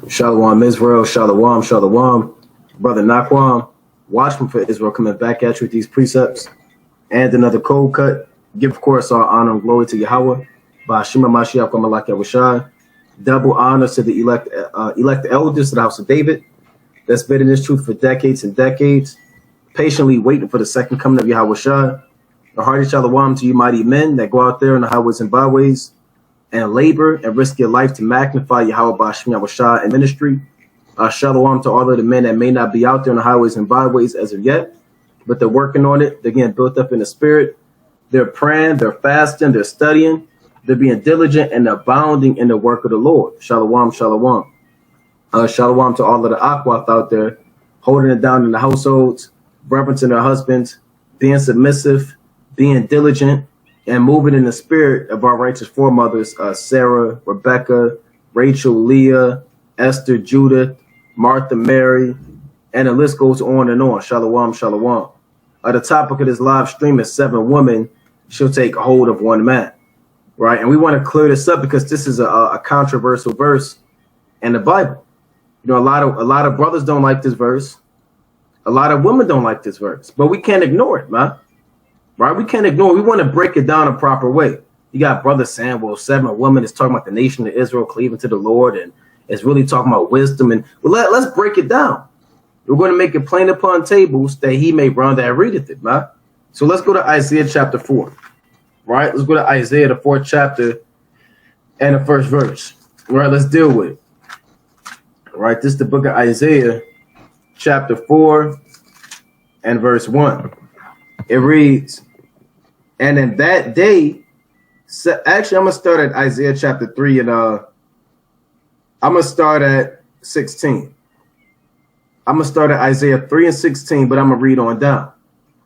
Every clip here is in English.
Shalom Israel, Shalom, Shalom. Brother Naquam, Watchmen for Israel, coming back at you with these precepts and another cold cut. Give, of course, our honor and glory to Yahweh. By Shema Mashiach Malak Yahushai. Double honor to the elect elders to the house of David that's been in this truth for decades and decades, patiently waiting for the second coming of Yahushai. A hearty shalom to you mighty men that go out there in the highways and byways and labor and risk your life to magnify Yahweh B'Shem Yahushua and ministry. Shalom to all of the men that may not be out there on the highways and byways as of yet, but they're working on it. They're getting built up in the spirit. They're praying, they're fasting, they're studying, they're being diligent and abounding in the work of the Lord. Shalom, shalom. Shalom to all of the Akwath out there, holding it down in the households, reverencing their husbands, being submissive, being diligent, and moving in the spirit of our righteous foremothers, Sarah, Rebecca, Rachel, Leah, Esther, Judith, Martha, Mary, and the list goes on and on. Shalom, shalom. The topic of this live stream is 7 women shall take hold of one man, right? And we want to clear this up because this is a controversial verse in the Bible. You know, a lot of brothers don't like this verse. A lot of women don't like this verse, but we can't ignore it, man. Right? We can't ignore it. We want to break it down a proper way. You got brothers saying, well, 7 women is talking about the nation of Israel cleaving to the Lord, and it's really talking about wisdom. And well, let's break it down. We're going to make it plain upon tables that he may run that readeth it, man. So let's go to Isaiah chapter 4. Right? Let's go to Isaiah, the 4th chapter and the 1st verse. Right? Let's deal with it. Right? This is the book of Isaiah, chapter 4 and verse 1. It reads, and in that day, actually, I'm going to start at Isaiah chapter 3, and I'm going to start at 16. I'm going to start at Isaiah 3 and 16, but I'm going to read on down.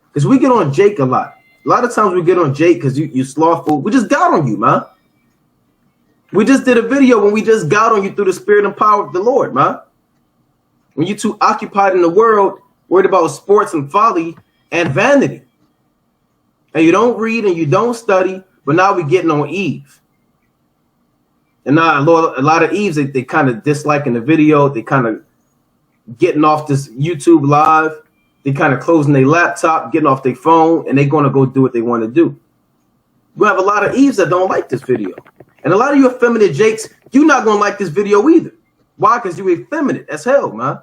Because we get on Jake a lot. A lot of times we get on Jake because you slothful. We just got on you, man. We just did a video when we just got on you through the spirit and power of the Lord, man. When you too occupied in the world, worried about sports and folly and vanity. And you don't read and you don't study, but now we're getting on Eve. And now a lot of Eves, they kind of disliking the video. They kind of getting off this YouTube live. They kind of closing their laptop, getting off their phone, and they're going to go do what they want to do. We have a lot of Eves that don't like this video. And a lot of you effeminate Jakes, you're not going to like this video either. Why? Because you're effeminate as hell, man.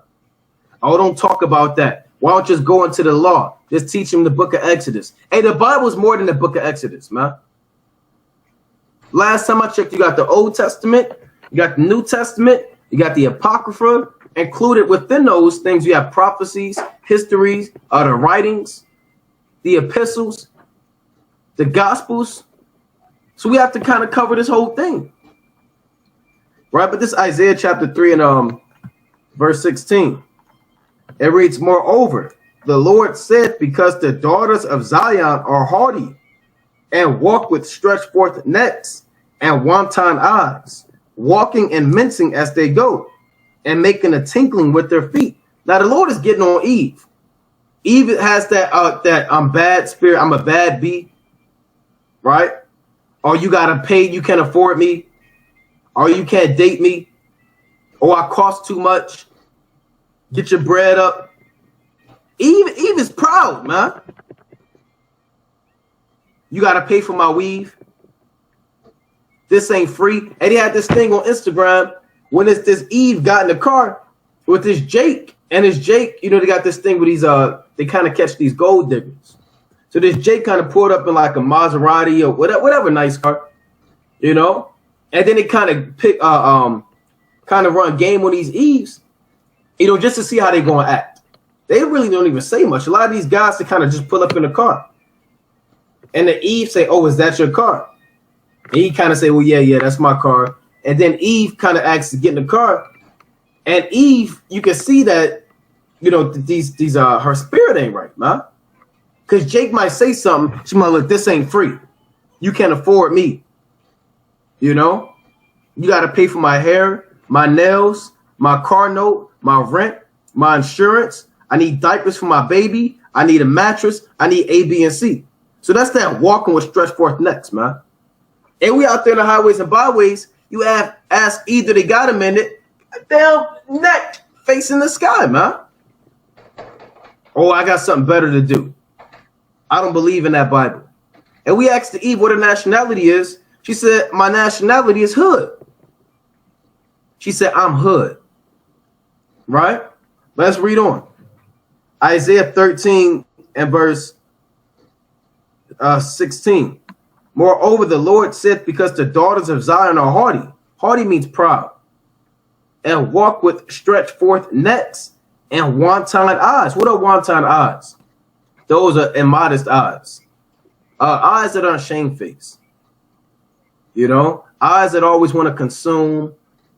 Oh, don't talk about that. Why don't you just go into the law? Just teach them the book of Exodus. Hey, the Bible is more than the book of Exodus, man. Last time I checked, you got the Old Testament, you got the New Testament, you got the Apocrypha. Included within those things, you have prophecies, histories, the writings, the epistles, the gospels. So we have to kind of cover this whole thing. Right? But this Isaiah chapter 3 and verse 16. It reads, moreover, the Lord said, because the daughters of Zion are haughty and walk with stretched forth necks and wanton eyes, walking and mincing as they go and making a tinkling with their feet. Now the Lord is getting on Eve. Eve has that I'm bad spirit. I'm a bad bee. Right? Or you got to pay. You can't afford me. Or you can't date me. Or I cost too much. Get your bread up. Eve is proud, man. You got to pay for my weave. This ain't free. And he had this thing on Instagram when it's this Eve got in the car with this Jake. And this Jake, you know, they got this thing with these, they kind of catch these gold diggers. So this Jake kind of pulled up in like a Maserati or whatever nice car, you know. And then they kind of run game on these Eves, you know, just to see how they going to act. They really don't even say much. A lot of these guys, they kind of just pull up in the car. And the Eve say, oh, is that your car? And he kind of say, well, yeah, that's my car. And then Eve kind of asks to get in the car. And Eve, you can see that, you know, these her spirit ain't right, man. Because Jake might say something. She might look, this ain't free. You can't afford me. You know, you got to pay for my hair, my nails, my car note, my rent, my insurance. I need diapers for my baby. I need a mattress. I need A, B, and C. So that's that walking with stretched forth necks, man. And we out there in the highways and byways, you have asked either they got a minute damn neck facing the sky, man. Oh, I got something better to do. I don't believe in that Bible. And we asked Eve what her nationality is. She said, my nationality is hood. She said, I'm hood. Right? Let's read on. Isaiah 13 and verse 16. Moreover, the Lord said, because the daughters of Zion are haughty. Haughty means proud. And walk with stretched forth necks and wanton eyes. What are wanton eyes? Those are immodest eyes. Eyes that aren't shamefaced. You know, eyes that always want to consume,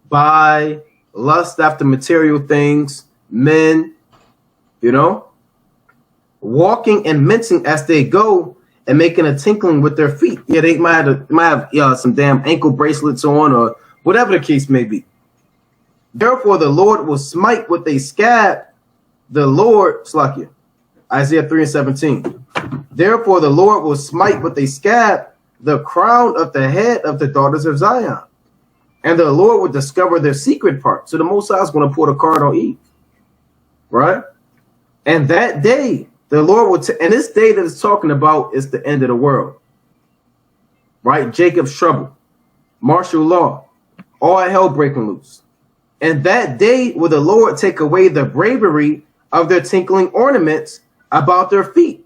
buy, lust after material things, men, you know, walking and mincing as they go and making a tinkling with their feet. Yeah, they might have some damn ankle bracelets on or whatever the case may be. Therefore, the Lord will smite with a scab. The Lord, Slakia, Isaiah 3 and 17. Therefore, the Lord will smite with a scab the crown of the head of the daughters of Zion. And the Lord will discover their secret part. So the Most High is going to pull the card on Eve. Right? And that day, the Lord will, and this day that it's talking about is the end of the world. Right? Jacob's trouble, martial law, all hell breaking loose. And that day will the Lord take away the bravery of their tinkling ornaments about their feet,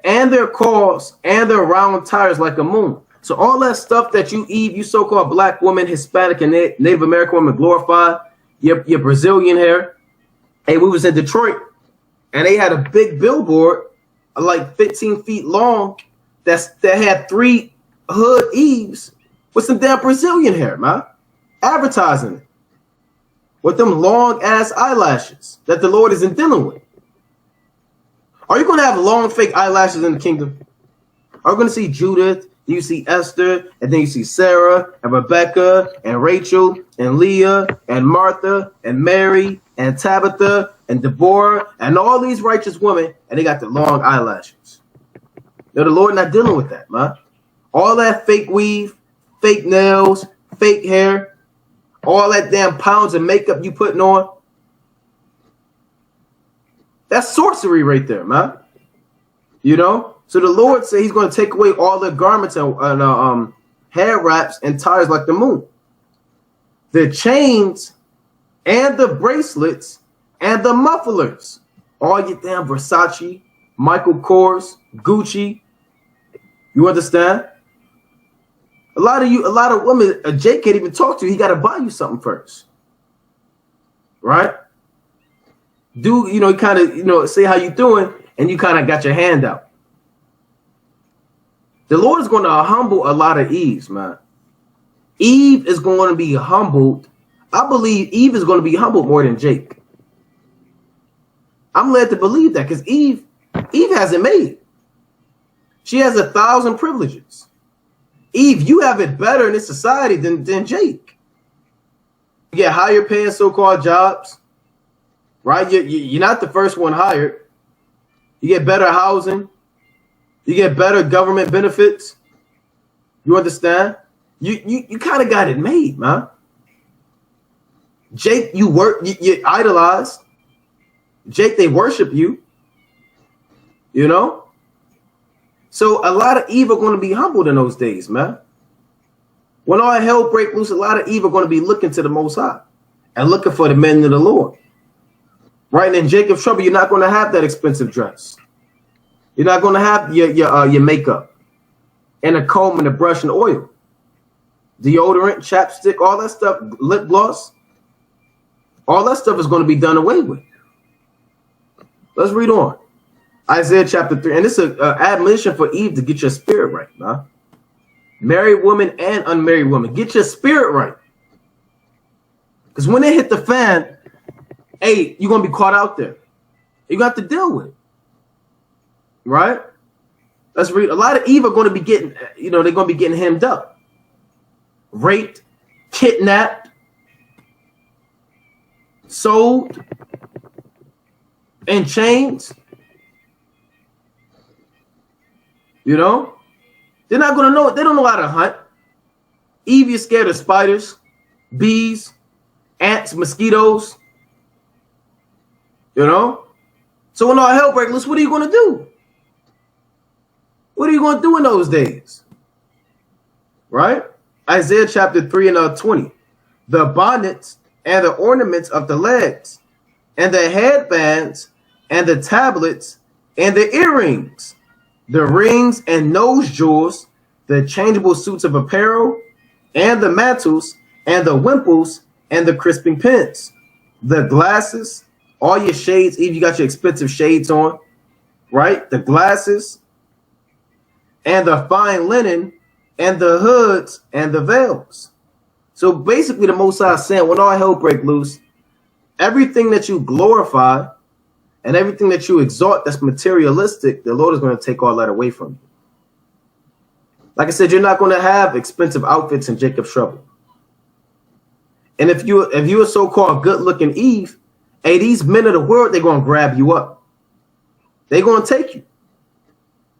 and their claws, and their round tires like a moon. So all that stuff that you, Eve, you so-called black woman, Hispanic, and Native American woman glorify, your Brazilian hair. Hey, we was in Detroit, and they had a big billboard, like 15 feet long, that had 3 hood Eves with some damn Brazilian hair, man, advertising it with them long ass eyelashes that the Lord isn't dealing with. Are you going to have long fake eyelashes in the kingdom? Are you going to see Judith? You see Esther, and then you see Sarah and Rebecca and Rachel and Leah and Martha and Mary and Tabitha and Deborah and all these righteous women, and they got the long eyelashes. No, the Lord not dealing with that, man. All that fake weave, fake nails, fake hair, all that damn pounds of makeup you putting on. That's sorcery right there, man. You know? So the Lord said he's going to take away all the garments and hair wraps and tires like the moon. The chains and the bracelets and the mufflers. All your damn Versace, Michael Kors, Gucci. You understand? A lot of women, Jake can't even talk to you. He got to buy you something first. Right? Do, you know, kind of, you know, say how you doing, and you kind of got your hand out. The Lord is going to humble a lot of Eves, man. Eve is going to be humbled. I believe Eve is going to be humbled more than Jake. I'm led to believe that because Eve hasn't made it. She has 1,000 privileges. Eve, you have it better in this society than Jake. You get higher paying so-called jobs, right? You're not the first one hired. You get better housing. You get better government benefits. You understand? You kind of got it made, man. Jake, you idolize. Jake, they worship you. You know? So a lot of Eve are going to be humbled in those days, man. When all hell break loose, a lot of Eve are going to be looking to the Most High and looking for the men of the Lord. Right? And in Jacob's trouble, you're not going to have that expensive dress. You're not going to have your makeup and a comb and a brush and oil, deodorant, chapstick, all that stuff, lip gloss. All that stuff is going to be done away with. Let's read on. Isaiah chapter 3. And this is an admonition for Eve to get your spirit right, man. Married woman and unmarried woman, get your spirit right. Because when they hit the fan, hey, you're going to be caught out there. You got to deal with it. Right? Let's read. A lot of Eve are going to be getting, you know, they're going to be getting hemmed up, raped, kidnapped, sold, in chains. You know? They're not going to know. They don't know how to hunt. Eve is scared of spiders, bees, ants, mosquitoes, you know? So when all hell breaks loose, what are you going to do? What are you going to do in those days? Right? Isaiah chapter 3 and 20. The bonnets and the ornaments of the legs, and the headbands, and the tablets, and the earrings, the rings and nose jewels, the changeable suits of apparel, and the mantles, and the wimples, and the crisping pins, the glasses, all your shades, even you got your expensive shades on, right? The glasses, and the fine linen, and the hoods, and the veils. So basically the Most High is saying, when all hell break loose, everything that you glorify and everything that you exalt that's materialistic, the Lord is going to take all that away from you. Like I said, you're not going to have expensive outfits in Jacob's trouble. And if you a so-called good-looking Eve, hey, these men of the world, they're going to grab you up. They're going to take you.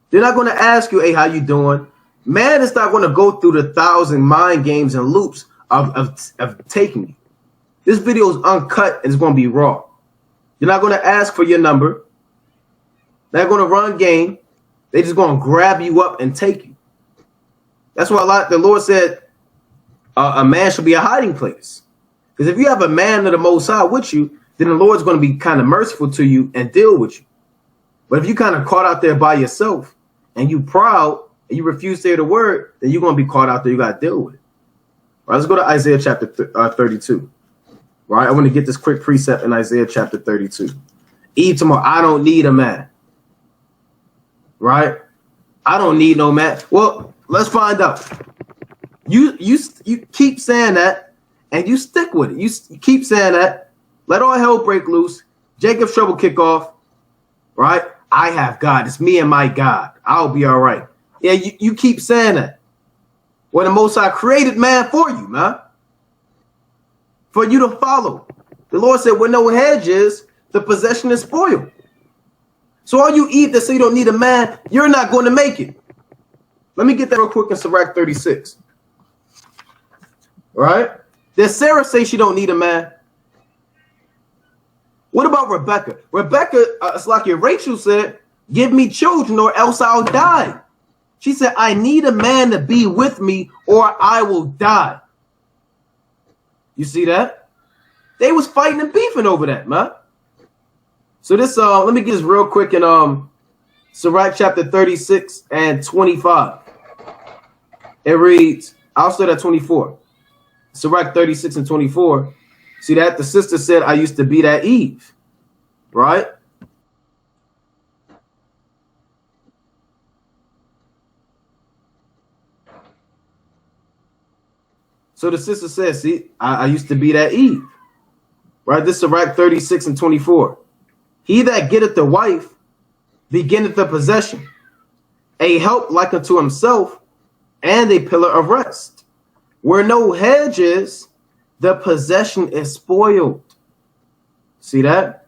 They're not going to ask you, hey, how you doing? Man is not going to go through the 1,000 mind games and loops of taking you. This video is uncut and it's going to be raw. You're not going to ask for your number. They're not going to run game. They're just going to grab you up and take you. That's why the Lord said a man should be a hiding place. Because if you have a man of the Most High with you, then the Lord's going to be kind of merciful to you and deal with you. But if you kind of caught out there by yourself and you proud and you refuse to hear the word, then you're going to be caught out there. You got to deal with it. All right, let's go to Isaiah chapter 32. Right, I want to get this quick precept in Isaiah chapter 32. Eve tomorrow, I don't need a man. Right? I don't need no man. Well, let's find out. You keep saying that and you stick with it. You keep saying that. Let all hell break loose. Jacob's trouble kick off. Right? I have God. It's me and my God. I'll be all right. Yeah, you keep saying that. When the Most High created man for you, man. For you to follow. The Lord said, where no hedge is, the possession is spoiled. So all you eat that say you don't need a man, you're not going to make it. Let me get that real quick in Sirach 36. All right? Did Sarah say she don't need a man? What about Rebecca? It's like Rachel said, give me children or else I'll die. She said, I need a man to be with me or I will die. You see that? They was fighting and beefing over that, man. So this, let me get this real quick in Sirach chapter 36 and 25. It reads, I'll start at 24. Sirach 36 and 24. See that? The sister said, I used to be that Eve. Right? So the sister says, see, I used to be that Eve. Right? This is Sirach 36 and 24. He that getteth the wife beginneth the possession, a help like unto himself, and a pillar of rest. Where no hedge is, the possession is spoiled. See that?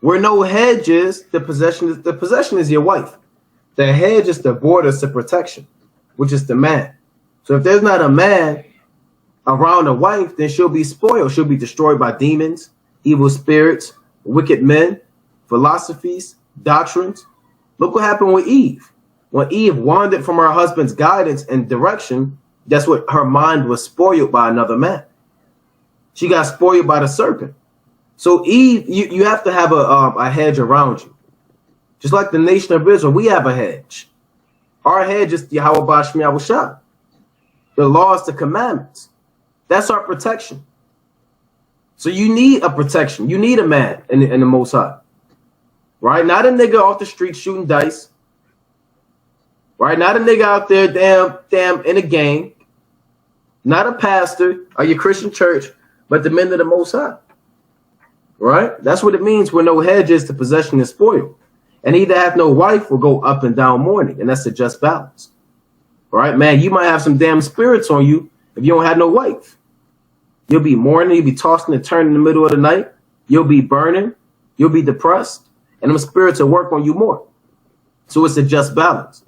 Where no hedge is, the possession is your wife. The hedge is the borders to protection, which is the man. So if there's not a man around a wife, then she'll be spoiled. She'll be destroyed by demons, evil spirits, wicked men, philosophies, doctrines. Look what happened with Eve. When Eve wandered from her husband's guidance and direction, that's what her mind was spoiled by another man. She got spoiled by the serpent. So Eve, you have to have a hedge around you. Just like the nation of Israel, we have a hedge. Our hedge is Yahweh Bashmi Awashah. The laws, the commandments. That's our protection. So you need a protection. You need a man in the Most High. Right? Not a nigga off the street shooting dice. Right? Not a nigga out there damn in a gang. Not a pastor or your Christian church, but the men of the Most High. Right? That's what it means where no hedge is, the possession is spoiled. And he that hath no wife will go up and down mourning. And that's a just balance. Right, man, you might have some damn spirits on you if you don't have no wife. You'll be mourning, you'll be tossing and turning in the middle of the night. You'll be burning, you'll be depressed, and them spirits will work on you more. So it's a just balance,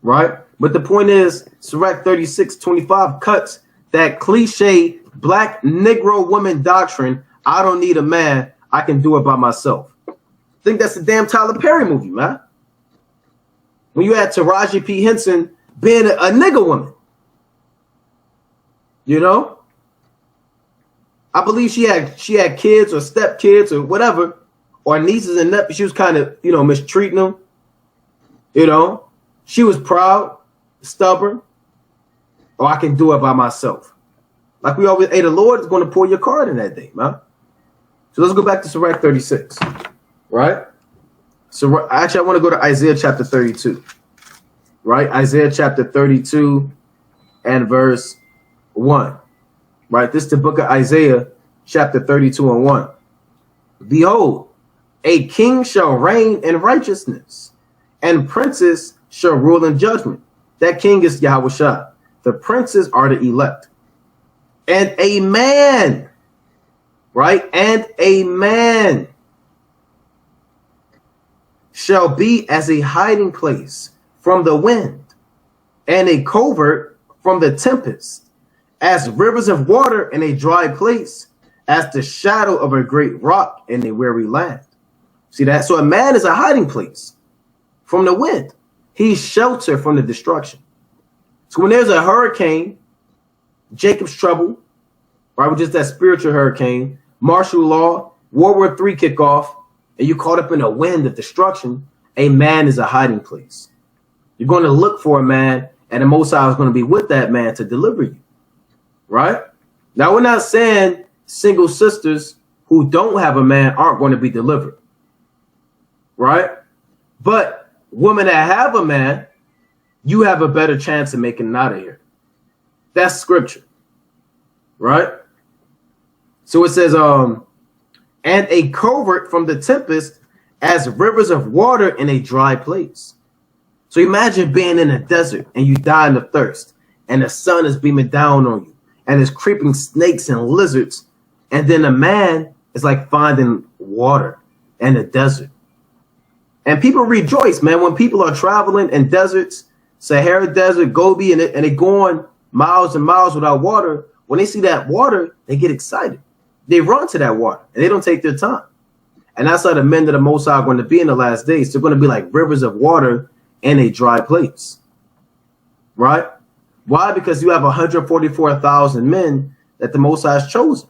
right? But the point is, Sirach 36:25 cuts that cliche black Negro woman doctrine. I don't need a man. I can do it by myself. I think that's the damn Tyler Perry movie, man. When you had Taraji P. Henson being a nigger woman. You know? I believe she had kids or stepkids or whatever, or nieces and nephews. She was kind of, you know, mistreating them. You know? She was proud, stubborn. Oh, I can do it by myself. Like we always, hey, the Lord is going to pull your card in that day, man. So let's go back to Sirach 36, right? So actually, I want to go to Isaiah chapter 32, right? Isaiah chapter 32 and verse 1, right? This is the book of Isaiah chapter 32 and 1. Behold, a king shall reign in righteousness, and princes shall rule in judgment. That king is Yahushua. The princes are the elect. And a man, right? And a man shall be as a hiding place from the wind, and a covert from the tempest, as rivers of water in a dry place, as the shadow of a great rock in a weary land. See that? So a man is a hiding place from the wind. He's sheltered from the destruction. So when there's a hurricane, Jacob's trouble, right, which is that spiritual hurricane, martial law, World War III kick off, and you're caught up in a wind of destruction, a man is a hiding place. You're going to look for a man, and the Most High is going to be with that man to deliver you, right? Now, we're not saying single sisters who don't have a man aren't going to be delivered, right? But women that have a man, you have a better chance of making it out of here. That's scripture, right? So it says, and a covert from the tempest, as rivers of water in a dry place. So imagine being in a desert and you die in the thirst, and the sun is beaming down on you, and there's creeping snakes and lizards, and then a man is like finding water in the desert. And people rejoice, man, when people are traveling in deserts, Sahara Desert, Gobi, and they go on miles and miles without water. When they see that water, they get excited. They run to that water, and they don't take their time. And that's how the men of the Most High are going to be in the last days. They're going to be like rivers of water in a dry place, right? Why? Because you have 144,000 men that the Most High has chosen.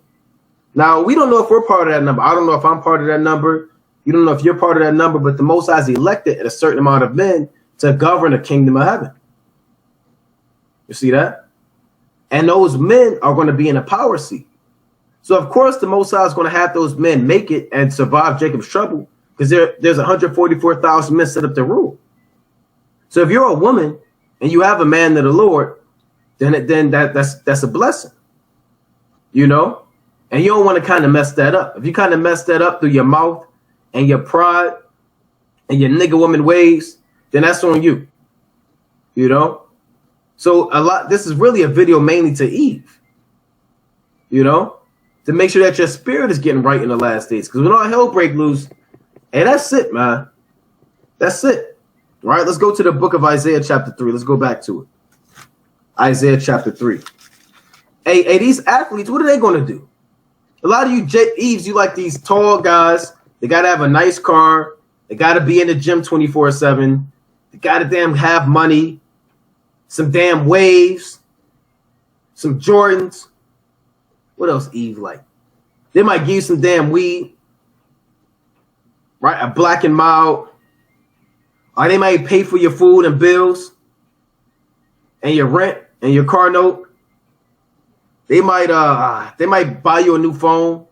Now, we don't know if we're part of that number. I don't know if I'm part of that number. You don't know if you're part of that number, but the Most High has elected a certain amount of men to govern the kingdom of heaven. You see that? And those men are going to be in a power seat. So, of course, the Most High is going to have those men make it and survive Jacob's trouble, because there's 144,000 men set up to rule. So if you're a woman and you have a man of the Lord, then that's a blessing, you know? And you don't want to kind of mess that up. If you kind of mess that up through your mouth and your pride and your nigga woman ways, then that's on you, you know? So this is really a video mainly to Eve, you know, to make sure that your spirit is getting right in the last days. Because when all hell break loose, hey, that's it, man. That's it. All right, let's go to the book of Isaiah chapter 3. Let's go back to it. Isaiah chapter 3. Hey, these athletes, what are they going to do? A lot of you Eves, you like these tall guys. They got to have a nice car. They got to be in the gym 24/7. They got to damn have money. Some damn waves. Some Jordans. What else Eve like? They might give you some damn weed. Right? A Black and Mild. Or they might pay for your food and bills. And your rent and your car note. They might buy you a new phone.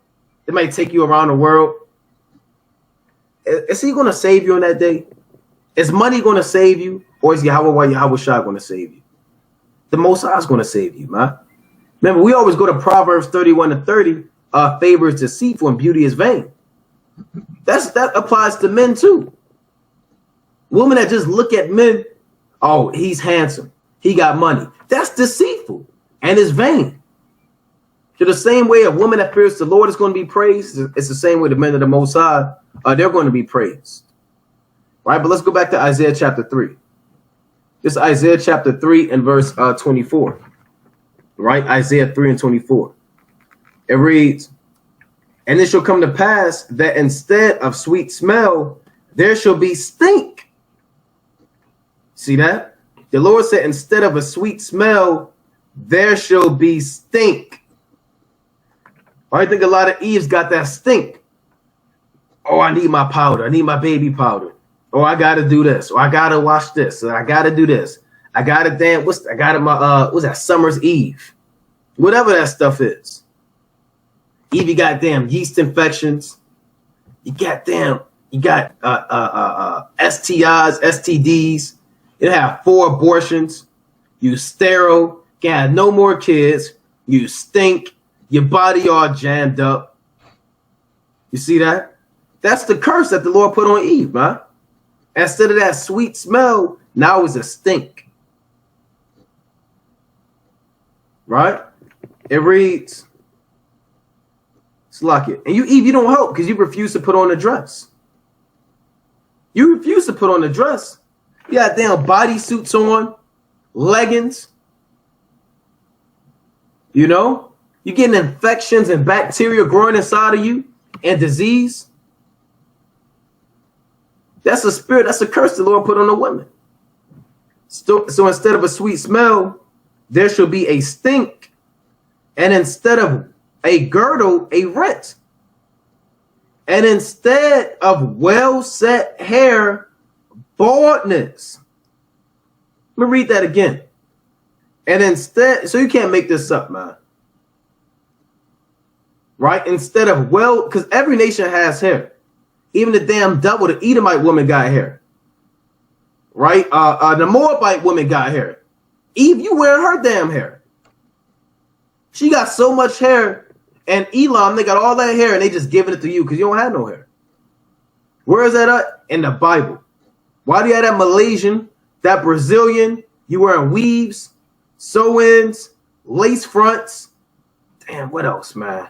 They might take you around the world. Is he going to save you on that day? Is money going to save you? Or is Yahweh Shai going to save you? The Most High is going to save you, man. Remember, we always go to Proverbs 31:30. Favor is deceitful and beauty is vain. That applies to men too. Women that just look at men, oh, he's handsome. He got money. That's deceitful and it's vain. So the same way a woman that fears the Lord is going to be praised, it's the same way the men of the Most High, they're going to be praised. All right, but let's go back to Isaiah chapter 3. This is Isaiah chapter 3 and verse 24. Right? Isaiah 3 and 24. It reads, and it shall come to pass that instead of sweet smell, there shall be stink. See that? The Lord said, instead of a sweet smell, there shall be stink. I think a lot of Eves got that stink. Oh, I need my powder. I need my baby powder. Oh, I gotta do this. Or I gotta wash this. Or I gotta do this. I gotta what's that? Summer's Eve. Whatever that stuff is. Eve, you got damn yeast infections. You got STIs, STDs. You have 4 abortions. You sterile. You have no more kids. You stink. Your body all jammed up. You see that? That's the curse that the Lord put on Eve, man. Instead of that sweet smell, now it's a stink. Right? It reads, Slack it. And you, Eve, you don't help because you refuse to put on a dress. You refuse to put on a dress. You got damn bodysuits on, leggings. You know? You're getting infections and bacteria growing inside of you and disease. That's a spirit, that's a curse the Lord put on the women. So instead of a sweet smell, there shall be a stink. And instead of a girdle, a rent. And instead of well-set hair, baldness. Let me read that again. And instead, so you can't make this up, man. Right? Instead of because every nation has hair. Even the damn devil, the Edomite woman got hair. Right? The Moabite woman got hair. Eve, you wearing her damn hair. She got so much hair. And Elam, they got all that hair and they just giving it to you because you don't have no hair. Where is that at? In the Bible. Why do you have that Malaysian, that Brazilian, you wearing weaves, sew-ins, lace fronts? Damn, what else, man?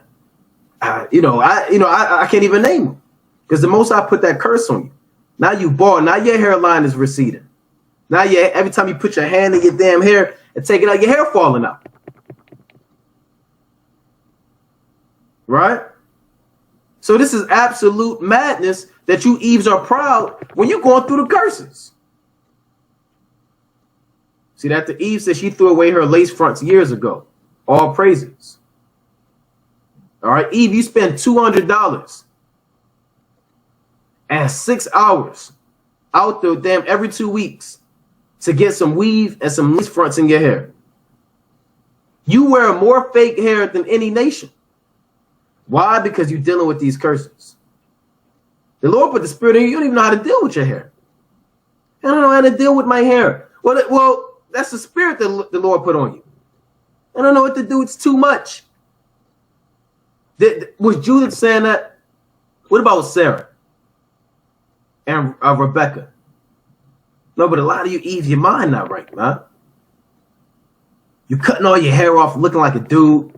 I can't even name them. Because the most I put that curse on you. Now you bald. Now your hairline is receding. Now every time you put your hand in your damn hair and take it out, your hair falling out. Right? So this is absolute madness that you Eves are proud when you're going through the curses. See that the Eve said she threw away her lace fronts years ago. All praises. All right, Eve, you spend $200 and 6 hours out there damn every 2 weeks to get some weave and some lace fronts in your hair. You wear more fake hair than any nation. Why? Because you're dealing with these curses. The Lord put the spirit in you. You don't even know how to deal with your hair. I don't know how to deal with my hair. Well, that's the spirit that the Lord put on you. I don't know what to do. It's too much. Was Judith saying that? What about Sarah and Rebecca? No, but a lot of you Eve, your mind not right, man. You're cutting all your hair off looking like a dude.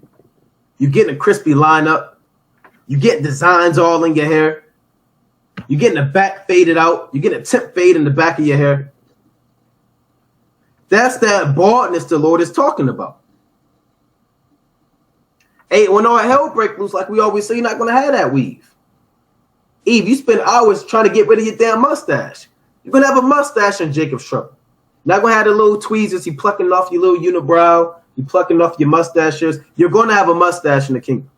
You're getting a crispy lineup. You get designs all in your hair. You're getting the back faded out. You're getting a tip fade in the back of your hair. That's that baldness the Lord is talking about. Hey, when all hell break loose, like we always say, you're not going to have that weave. Eve, you spend hours trying to get rid of your damn mustache. You're going to have a mustache in Jacob's trouble. Not going to have the little tweezers you plucking off your little unibrow. You plucking off your mustaches. You're going to have a mustache in the kingdom.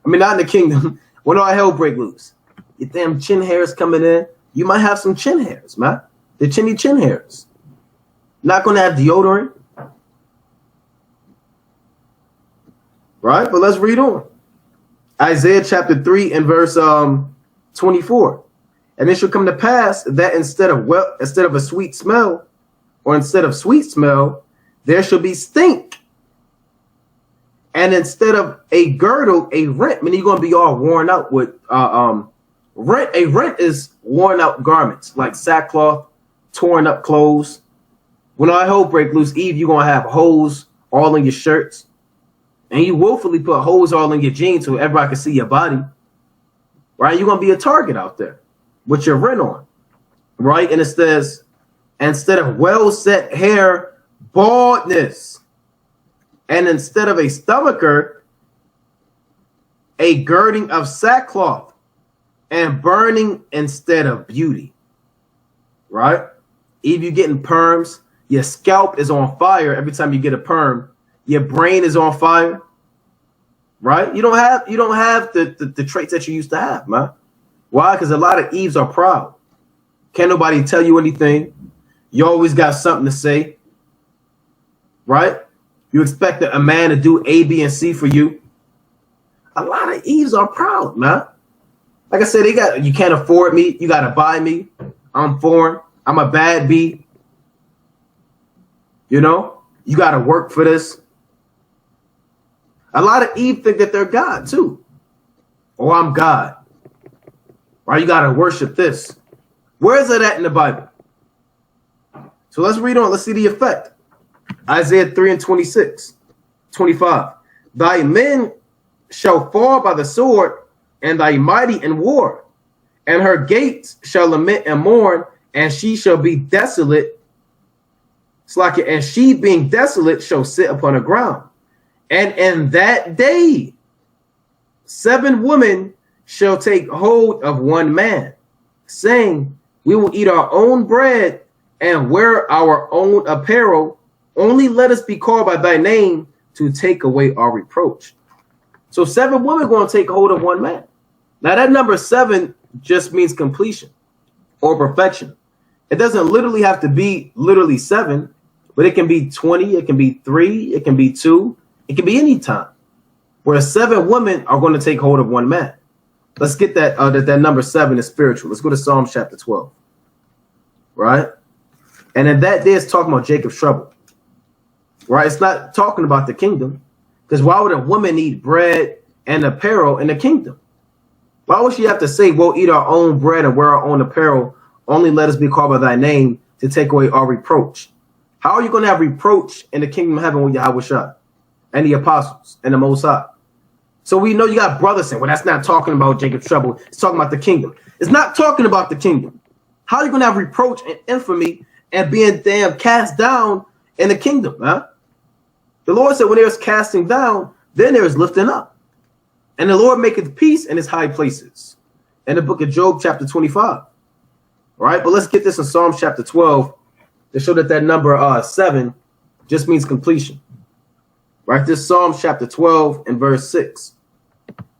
I mean, not in the kingdom. When all hell break loose. Your damn chin hairs coming in. You might have some chin hairs, man. The chinny chin hairs. Not going to have deodorant. Right? But let's read on. Isaiah chapter 3 and verse 24. And it shall come to pass that instead of a sweet smell, or instead of sweet smell, there shall be stink. And instead of a girdle, a rent, meaning you're going to be all worn out with rent. A rent is worn out garments like sackcloth, torn up clothes. When all hell break loose, Eve, you're going to have holes all in your shirts. And you willfully put holes all in your jeans so everybody can see your body. Right? You're going to be a target out there with your rent on. Right? And it says, instead of well-set hair, baldness. And instead of a stomacher, a girding of sackcloth, and burning instead of beauty. Right? If you're getting perms, your scalp is on fire every time you get a perm. Your brain is on fire. Right? You don't have the traits that you used to have, man. Why? Because a lot of Eves are proud. Can't nobody tell you anything. You always got something to say. Right? You expect a man to do A, B, and C for you. A lot of Eves are proud, man. Like I said, you can't afford me. You got to buy me. I'm foreign. I'm a bad bee. You know, you got to work for this. A lot of Eve think that they're God too. Oh, I'm God. Right? You got to worship this. Where is it at in the Bible? So let's read on. Let's see the effect. Isaiah 3 and 26, 25. Thy men shall fall by the sword, and thy mighty in war. And her gates shall lament and mourn, and she shall be desolate. And she being desolate shall sit upon the ground. And in that day, 7 women shall take hold of one man, saying, we will eat our own bread and wear our own apparel. Only let us be called by thy name to take away our reproach. So 7 women are going to take hold of one man. Now that number 7 just means completion or perfection. It doesn't literally have to be literally 7, but it can be 20, it can be 3, it can be 2, it can be any time. Where 7 women are going to take hold of one man. Let's get that that number 7 is spiritual. Let's go to Psalm chapter 12. Right? And in that day, it's talking about Jacob's trouble. Right? It's not talking about the kingdom. Because why would a woman need bread and apparel in the kingdom? Why would she have to say, we'll eat our own bread and wear our own apparel? Only let us be called by thy name to take away our reproach. How are you going to have reproach in the kingdom of heaven with Yahweh Shai and the apostles and the Most High? So we know you got brothers saying, well, that's not talking about Jacob's trouble. It's talking about the kingdom. It's not talking about the kingdom. How are you going to have reproach and infamy and being damn cast down in the kingdom, man? The Lord said when there's casting down, then there is lifting up. And the Lord maketh peace in his high places. In the book of Job, chapter 25. All right, but let's get this in Psalm chapter 12 to show that number 7 just means completion. Right, this Psalm chapter 12 and verse 6.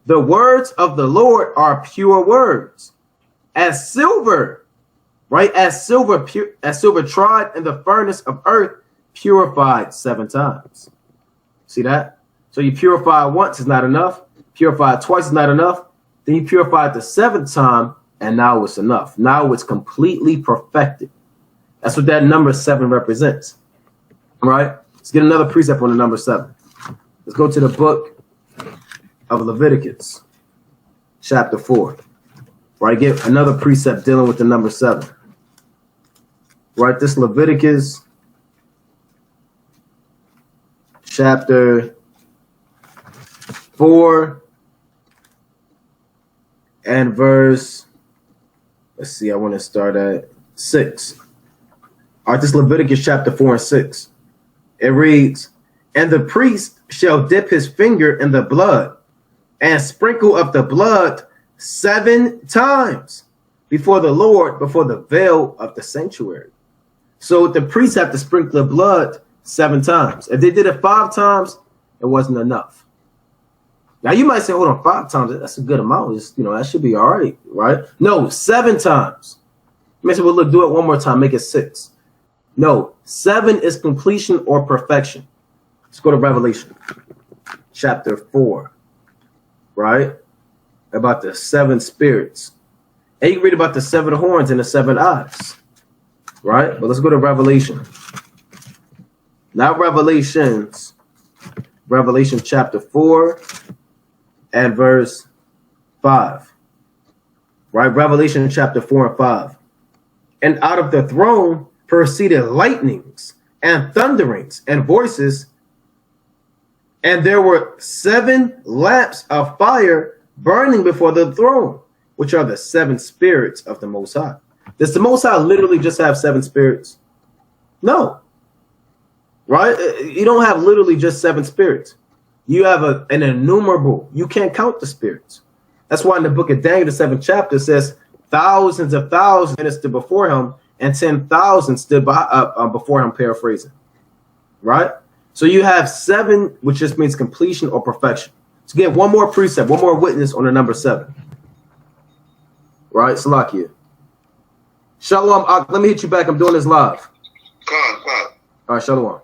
The words of the Lord are pure words, as silver, right? As silver tried in the furnace of earth, purified 7 times. See that? So you purify once is not enough. Purify twice is not enough. Then you purify it the 7th time, and now it's enough. Now it's completely perfected. That's what that number 7 represents. All right? Let's get another precept on the number 7. Let's go to the book of Leviticus, chapter 4. Right? Get another precept dealing with the number 7. Right? This Leviticus chapter 4 and verse, let's see, I want to start at 6. All right, this Leviticus chapter 4 and 6. It reads, and the priest shall dip his finger in the blood and sprinkle of the blood 7 times before the Lord, before the veil of the sanctuary. So the priests have to sprinkle the blood 7 times. If they did it 5 times, it wasn't enough. Now you might say, hold on, 5 times, that's a good amount. It's, that should be all right, right? No, 7 times. You may say, well, look, do it one more time, make it 6. No, 7 is completion or perfection. Let's go to Revelation chapter 4, right? About the 7 spirits. And you can read about the 7 horns and the 7 eyes, right? But let's go to Revelation. Not Revelations. Revelation chapter 4 and verse 5. Right? Revelation chapter 4 and 5. And out of the throne proceeded lightnings and thunderings and voices. And there were 7 lamps of fire burning before the throne, which are the 7 spirits of the Most High. Does the Most High literally just have 7 spirits? No. Right? You don't have literally just 7 spirits. You have an innumerable. You can't count the spirits. That's why in the book of Daniel, the 7th chapter says thousands of thousands ministered before him, and 10,000 stood before him, paraphrasing. Right? So you have 7, which just means completion or perfection. So get one more precept, one more witness on the number 7. Right? Salakia. Shalom. Let me hit you back. I'm doing this live. Come. All right, shalom.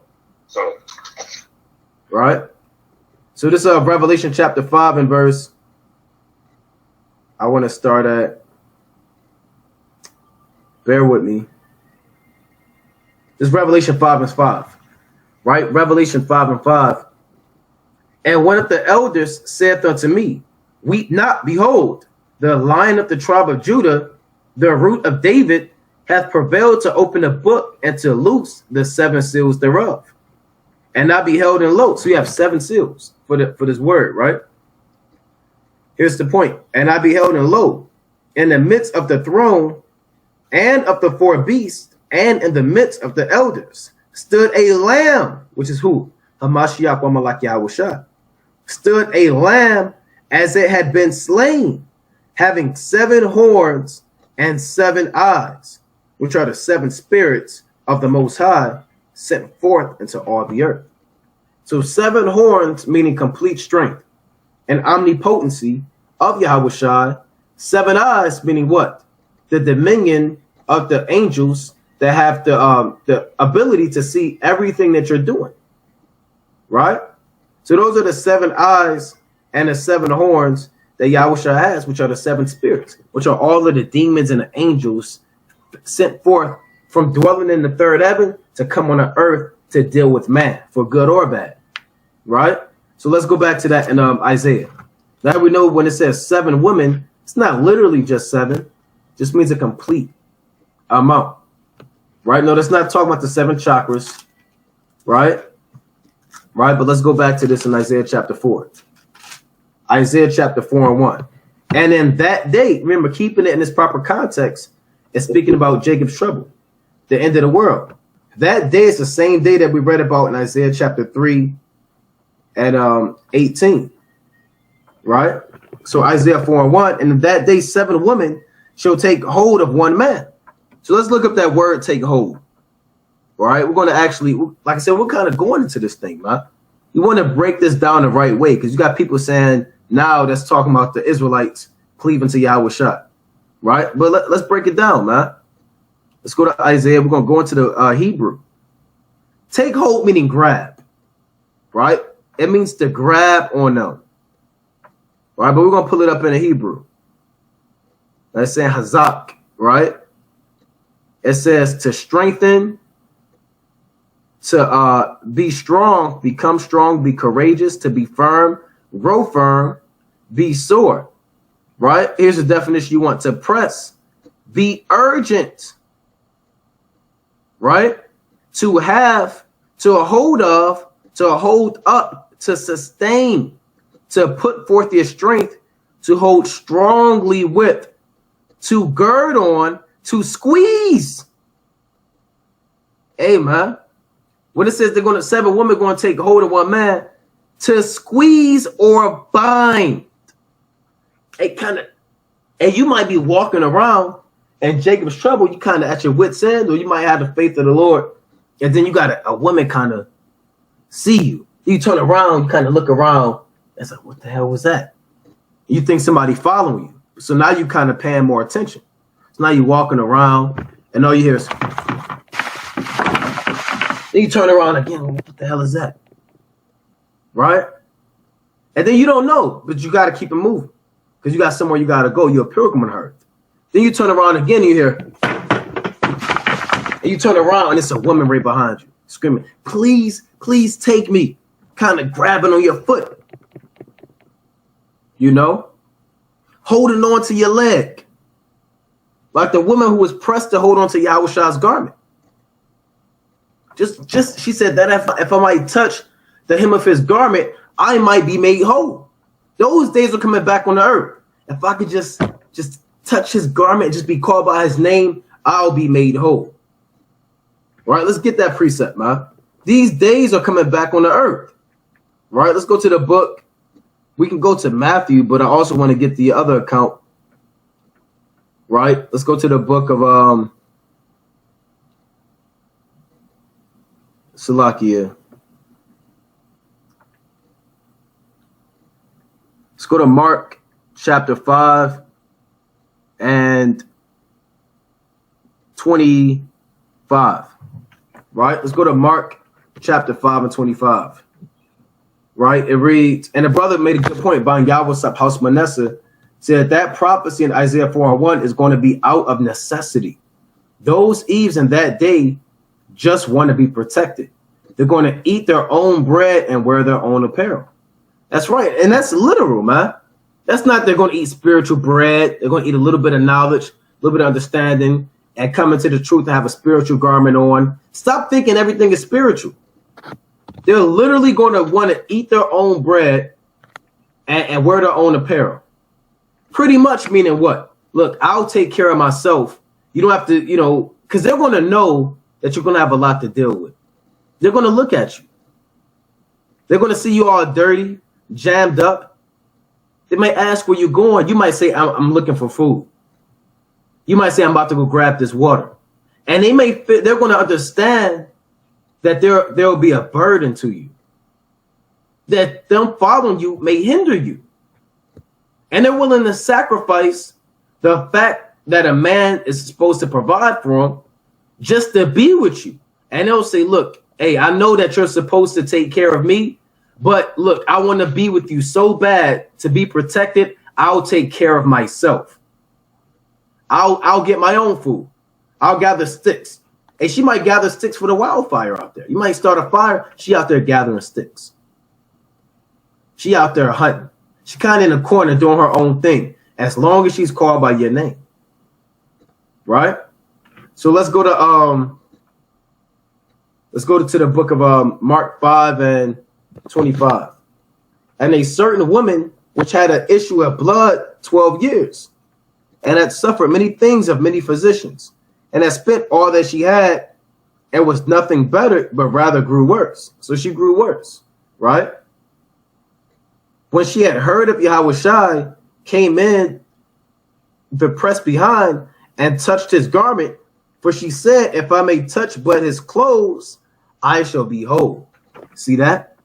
So. Right? So this is Revelation chapter 5 and verse. I want to start at. Bear with me. This is Revelation 5 and 5. Right? Revelation 5 and 5. And one of the elders saith unto me, weep not, behold, the Lion of the tribe of Judah, the root of David, hath prevailed to open the book and to loose the 7 seals thereof. And I beheld, and lo, so you have 7 seals for this word, right? Here's the point. And I beheld, and lo, in the midst of the throne and of the 4 beasts, and in the midst of the elders, stood a lamb, which is who? Hamashiach wa Malak Yahushua. Stood a lamb as it had been slain, having 7 horns and 7 eyes, which are the 7 spirits of the Most High, sent forth into all the earth. So 7 horns, meaning complete strength and omnipotency of Yahushua. 7 eyes, meaning what? The dominion of the angels that have the ability to see everything that you're doing. Right? So those are the 7 eyes and the 7 horns that Yahushua has, which are the 7 spirits, which are all of the demons and the angels sent forth from dwelling in the 3rd heaven to come on the earth to deal with man, for good or bad. Right? So let's go back to that in Isaiah. Now we know when it says 7 women, it's not literally just 7. It just means a complete amount. Right? No, that's not talking about the 7 chakras. Right? Right? But let's go back to this in Isaiah chapter 4. Isaiah chapter 4 and 1. And in that day, remember, keeping it in its proper context, it's speaking about Jacob's trouble, the end of the world. That day is the same day that we read about in Isaiah chapter 3 and 18. Right? So Isaiah 4 and 1. And in that day, 7 women shall take hold of one man. So let's look up that word, take hold. All right, we're going to actually, like I said, we're kind of going into this thing, man. You want to break this down the right way, because you got people saying now that's talking about the Israelites cleaving to Yahushua, right? But let's break it down, man. Let's go to Isaiah. We're going to go into the Hebrew. Take hold meaning grab, right? It means to grab on them, right? But we're going to pull it up in the Hebrew. That's saying hazak, right? It says to strengthen, to be strong, become strong, be courageous, to be firm, grow firm, be sore. Right? Here's the definition you want: to press, be urgent. Right? To have, to hold of, to hold up, to sustain, to put forth your strength, to hold strongly with, to gird on, to squeeze. Hey, man. When it says they're going to 7 women going to take hold of one man, to squeeze or bind. It kind of, and you might be walking around in Jacob's trouble, you kind of at your wit's end, or you might have the faith of the Lord, and then you got a woman kind of see you. You turn around, you kind of look around, it's like, what the hell was that? You think somebody following you. So now you kind of paying more attention. So now you're walking around, and all you hear is, then you turn around again. What the hell is that? Right? And then you don't know, but you got to keep it moving because you got somewhere you got to go. You're a pilgrim on earth. Then you turn around again, you hear, and you turn around, and it's a woman right behind you screaming, please, please take me, kind of grabbing on your foot. You know? Holding on to your leg. Like the woman who was pressed to hold on to Yahushua's garment. Just she said that if I might touch the hem of his garment, I might be made whole. Those days are coming back on the earth. If I could just touch his garment and just be called by his name, I'll be made whole. All right, let's get that precept, man. These days are coming back on the earth. Right? Let's go to the book. We can go to Matthew, but I also want to get the other account. Right? Let's go to the book of Salakia. Let's go to Mark chapter 5 and 25. Right? Let's go to Mark chapter 5 and 25. Right? It reads, and the brother made a good point. Ban Yavosap House Manessa said that prophecy in Isaiah 4:1 is going to be out of necessity. Those Eves in that day just want to be protected. They're going to eat their own bread and wear their own apparel. That's right. And that's literal, man. That's not they're going to eat spiritual bread. They're going to eat a little bit of knowledge, a little bit of understanding, and come into the truth and have a spiritual garment on. Stop thinking everything is spiritual. They're literally going to want to eat their own bread and wear their own apparel. Pretty much meaning what? Look, I'll take care of myself. You don't have to, because they're going to know that you're going to have a lot to deal with. They're going to look at you. They're going to see you all dirty, jammed up. They might ask where you're going. You might say, I'm looking for food. You might say, I'm about to go grab this water. And they're going to understand that there will be a burden to you. That them following you may hinder you. And they're willing to sacrifice the fact that a man is supposed to provide for them just to be with you. And they'll say, look, hey, I know that you're supposed to take care of me, but look, I want to be with you so bad to be protected. I'll take care of myself. I'll get my own food. I'll gather sticks. And she might gather sticks for the wildfire out there. You might start a fire. She out there gathering sticks. She out there hunting. She kind of in the corner doing her own thing, as long as she's called by your name. Right? So let's go to the book of Mark 5 and 25. And a certain woman which had an issue of blood 12 years, and had suffered many things of many physicians, and had spent all that she had, and was nothing better, but rather grew worse. So she grew worse, right? When she had heard of Yahushua, came in, the press behind, and touched his garment, for she said, if I may touch but his clothes, I shall be whole. See that?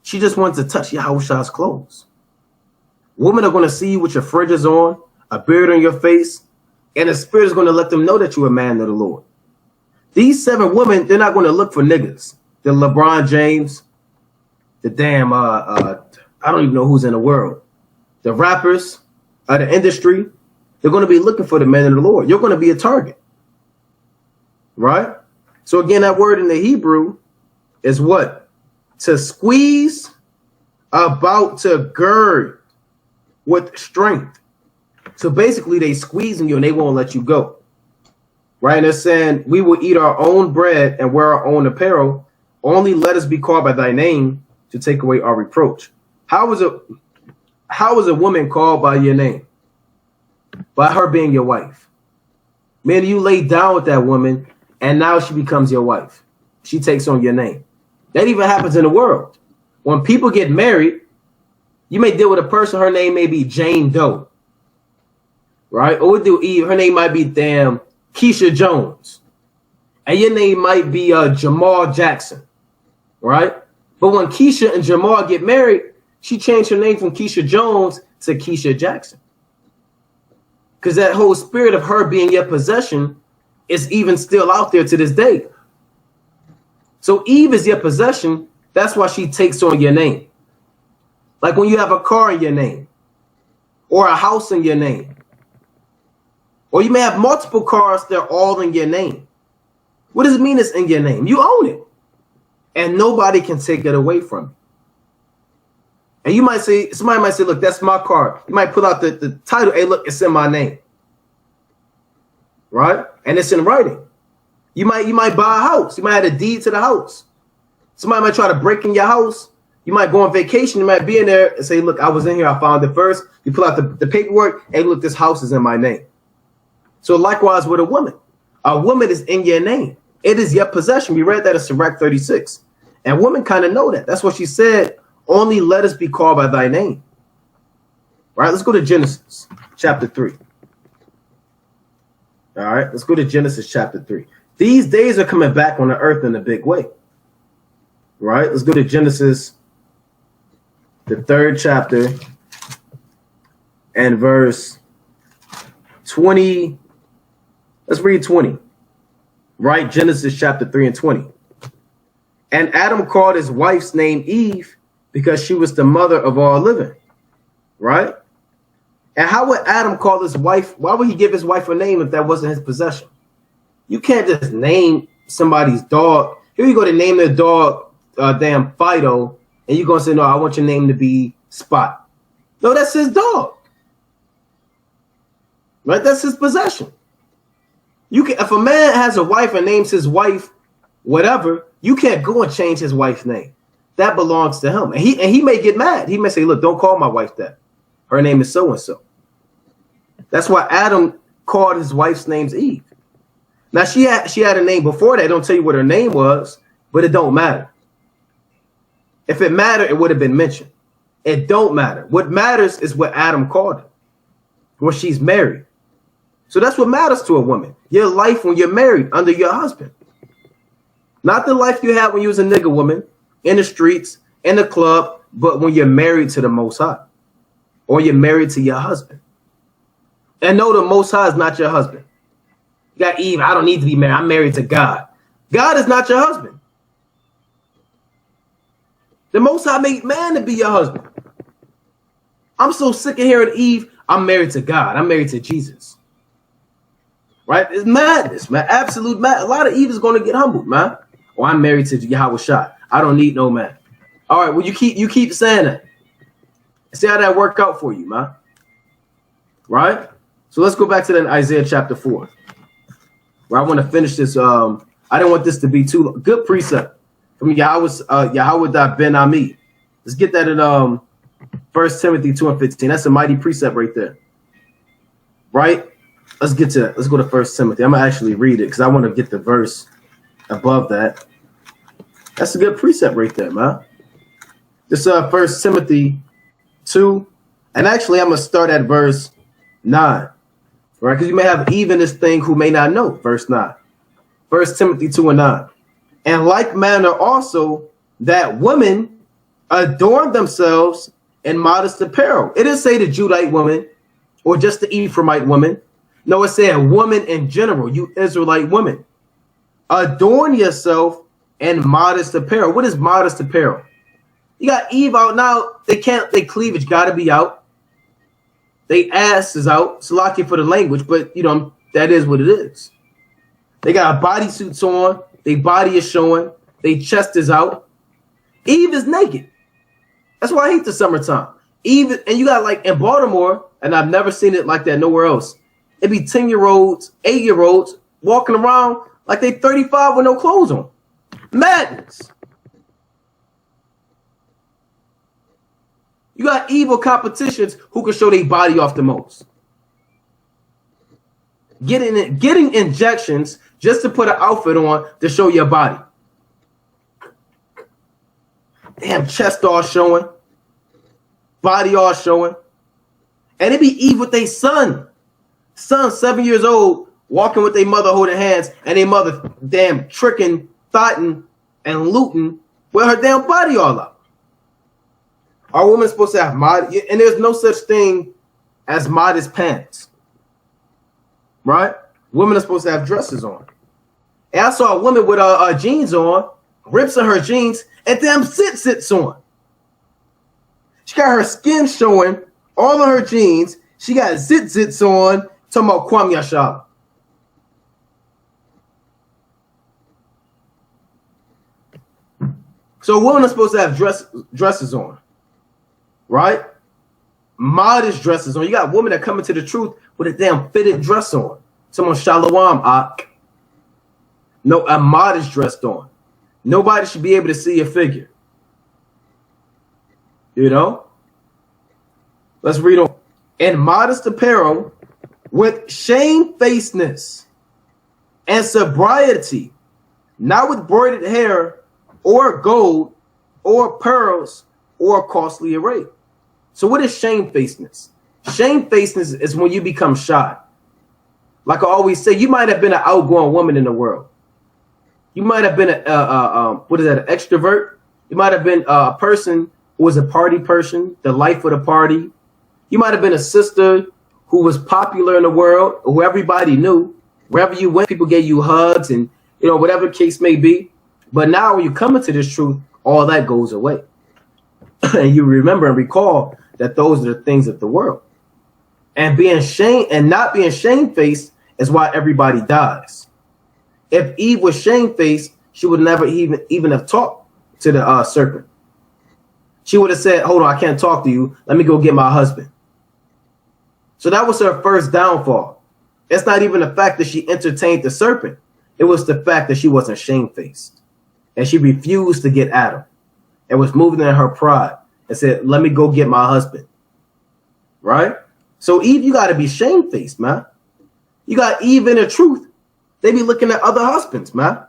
She just wants to touch Yahushua's clothes. Women are going to see you with your fringes on, a beard on your face, and the Spirit is going to let them know that you're a man of the Lord. These 7 women, they're not going to look for niggas. The LeBron James, the damn, I don't even know who's in the world. The rappers of the industry, they're going to be looking for the man of the Lord. You're going to be a target. Right? So again, that word in the Hebrew is what? To squeeze, about to gird with strength. So basically they squeezing you and they won't let you go. Right? And they're saying, we will eat our own bread and wear our own apparel. Only let us be called by thy name to take away our reproach. How is a woman called by your name? By her being your wife. Man, you lay down with that woman and now she becomes your wife. She takes on your name. That even happens in the world. When people get married, you may deal with a person, her name may be Jane Doe. Right? Or we'll do Eve, her name might be damn Keisha Jones. And your name might be Jamal Jackson. Right? But when Keisha and Jamal get married, she changed her name from Keisha Jones to Keisha Jackson. Because that whole spirit of her being your possession is even still out there to this day. So Eve is your possession. That's why she takes on your name. Like when you have a car in your name or a house in your name, or you may have multiple cars, they're all in your name. What does it mean it's in your name? You own it and nobody can take it away from you. And you might say, somebody might say, look, that's my car. You might pull out the title. Hey, look, it's in my name. Right? And it's in writing. You might buy a house. You might have a deed to the house. Somebody might try to break in your house. You might go on vacation. You might be in there and say, look, I was in here. I found it first. You pull out the paperwork. Hey, look, this house is in my name. So likewise with a woman. A woman is in your name. It is your possession. We read that in Sirach 36. And women kind of know that. That's what she said. only let us be called by thy name. Right? Let's go to Genesis chapter 3. All right, let's go to Genesis chapter 3. These days are coming back on the earth in a big way. Right? Let's go to Genesis, the 3rd chapter, and verse 20. Let's read 20. Right? Genesis chapter 3 and 20. And Adam called his wife's name Eve because she was the mother of all living. Right? And how would Adam call his wife? Why would he give his wife a name if that wasn't his possession? You can't just name somebody's dog. Here you go to name their dog damn Fido, and you're going to say, no, I want your name to be Spot. No, that's his dog. Right? That's his possession. You can, if a man has a wife and names his wife whatever, you can't go and change his wife's name. That belongs to him. And he may get mad. He may say, look, don't call my wife that. Her name is so-and-so. That's why Adam called his wife's name's Eve. Now, she had a name before that. Don't tell you what her name was, but it don't matter. If it mattered, it would have been mentioned. It don't matter. What matters is what Adam called her when she's married. So that's what matters to a woman. Your life when you're married under your husband. Not the life you had when you was a nigger woman in the streets, in the club, but when you're married to the Most High. Or you're married to your husband. And no, the Most High is not your husband. You got Eve, I don't need to be married. I'm married to God. God is not your husband. The Most High made man to be your husband. I'm so sick of hearing Eve, I'm married to God. I'm married to Jesus. Right? It's madness, man. Absolute madness. A lot of Eve is going to get humbled, man. Or I'm married to Yahweh Shai. I don't need no man. All right, well, you keep saying that. See how that worked out for you, man. Right? So let's go back to then Isaiah chapter 4. Where I want to finish this. I didn't want this to be too long. Good precept from Yahweh Ben Ami. Let's get that in 1 Timothy 2 and 15. That's a mighty precept right there. Right? Let's get to that. Let's go to 1 Timothy. I'm going to actually read it because I want to get the verse above that. That's a good precept right there, man. This 1 Timothy 2. And actually, I'm going to start at verse 9. Right? Because you may have even this thing who may not know. Verse 9. 1 Timothy 2 and 9. And like manner also that women adorn themselves in modest apparel. It didn't say the Judite woman or just the Ephraimite woman. No, it said woman in general, you Israelite women. Adorn yourself in modest apparel. What is modest apparel? You got Eve out now. Their cleavage got to be out. They ass is out. It's lucky for the language, but you know, that is what it is. They got bodysuits on. Their body is showing. Their chest is out. Eve is naked. That's why I hate the summertime. Eve, and you got like in Baltimore, and I've never seen it like that nowhere else. It'd be 10-year-olds, 8-year-olds walking around like they 35 with no clothes on. Madness. You got evil competitions who can show their body off the most. Getting injections just to put an outfit on to show your body. Damn, chest all showing. Body all showing. And it be Eve with their son. Son, 7 years old, walking with their mother holding hands, and their mother damn tricking, thotting, and looting with her damn body all out. Are women supposed to have and there's no such thing as modest pants. Right? Women are supposed to have dresses on. And I saw a woman with jeans on, rips in her jeans, and damn sits on. She got her skin showing, all of her jeans. She got zits on, talking about Kwame Yashala. So women are supposed to have dresses on. Right? Modest dresses on. You got women that come into the truth with a damn fitted dress on. Someone shalom, no, a modest dressed on. Nobody should be able to see your figure. You know? Let's read on. In modest apparel with shamefacedness and sobriety, not with braided hair or gold or pearls or costly array. So what is shamefacedness? Shamefacedness is when you become shy. Like I always say, you might have been an outgoing woman in the world. You might have been an extrovert. You might have been a person who was a party person, the life of the party. You might have been a sister who was popular in the world, who everybody knew. Wherever you went, people gave you hugs and, whatever the case may be. But now when you come into this truth, all that goes away. And you remember and recall that those are the things of the world. And not being shamefaced is why everybody dies. If Eve was shamefaced, she would never even have talked to the serpent. She would have said, hold on, I can't talk to you. Let me go get my husband. So that was her first downfall. It's not even the fact that she entertained the serpent. It was the fact that she wasn't shamefaced. And she refused to get Adam. And was moving in her pride and said, let me go get my husband. Right? So Eve, you got to be shamefaced, man. You got Eve in the truth. They be looking at other husbands, man.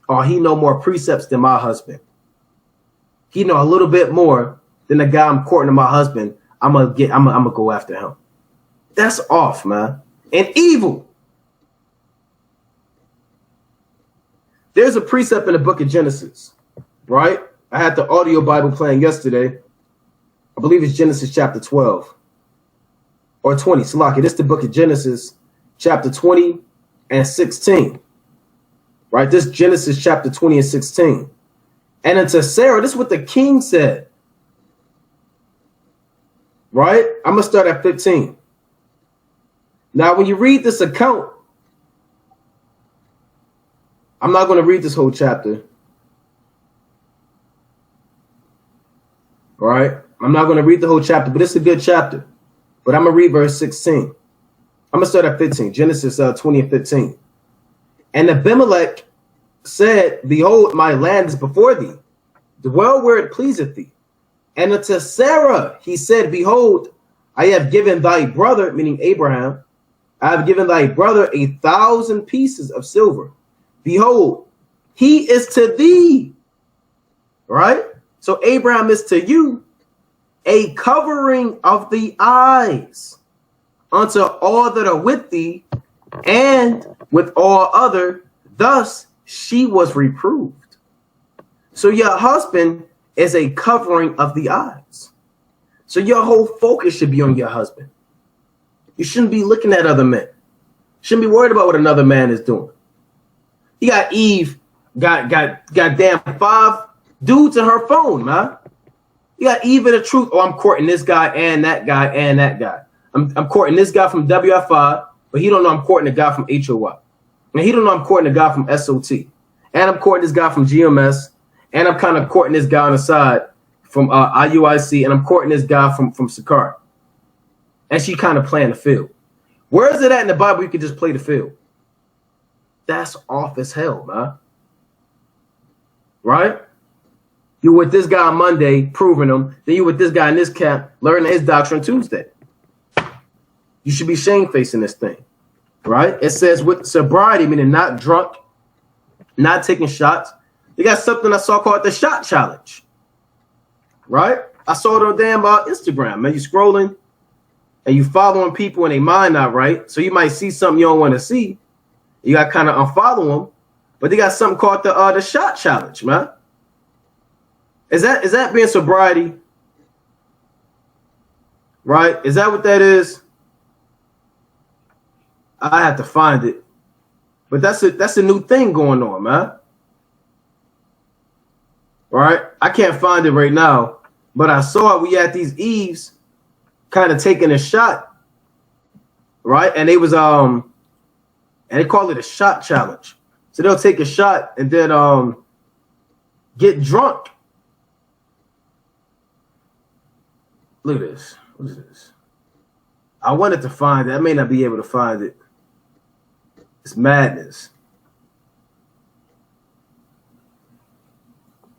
Oh, he know more precepts than my husband. He know a little bit more than the guy I'm courting to my husband. I'm gonna go after him. That's off, man. And evil. There's a precept in the book of Genesis, right? I had the audio Bible playing yesterday. I believe it's Genesis chapter 12 or 20. Salaki, this is the book of Genesis chapter 20 and 16, right? This Genesis chapter 20 and 16. And unto Sarah, this is what the king said, right? I'm going to start at 15. Now, when you read this account, I'm not going to read this whole chapter. All right. I'm not going to read the whole chapter, but it's a good chapter. But I'm going to read verse 16. I'm going to start at 15, Genesis 20 and 15. And Abimelech said, behold, my land is before thee. Dwell where it pleaseth thee. And unto Sarah he said, behold, I have given thy brother, meaning Abraham, I have given thy brother 1,000 pieces of silver. Behold, he is to thee. Right? So Abraham is to you a covering of the eyes unto all that are with thee, and with all other. Thus she was reproved. So your husband is a covering of the eyes. So your whole focus should be on your husband. You shouldn't be looking at other men. Shouldn't be worried about what another man is doing. You got Eve, got damn 5 dudes in her phone, man. You got Eve in the truth. Oh, I'm courting this guy and that guy and that guy. I'm courting this guy from WFI, but he don't know I'm courting a guy from HOY. And he don't know I'm courting a guy from SOT. And I'm courting this guy from GMS. And I'm kind of courting this guy on the side from IUIC. And I'm courting this guy from Sakari. And she kind of playing the field. Where is it at in the Bible you can just play the field? That's off as hell, man. Right? You with this guy on Monday, proving him. Then you with this guy in this camp, learning his doctrine Tuesday. You should be shamefacing this thing. Right? It says with sobriety, meaning not drunk, not taking shots. They got something I saw called the shot challenge. Right? I saw it on damn Instagram, man. You scrolling and you following people and they mind not right. So you might see something you don't want to see. You got to kind of unfollow them. But they got something called the shot challenge, man. Is that being sobriety? Right? Is that what that is? I have to find it. But that's a new thing going on, man. Right? I can't find it right now. But I saw it. We had these Eves kind of taking a shot. Right? And they was and they call it a shot challenge. So they'll take a shot and then get drunk. Look at this. What is this? I wanted to find it. I may not be able to find it. It's madness.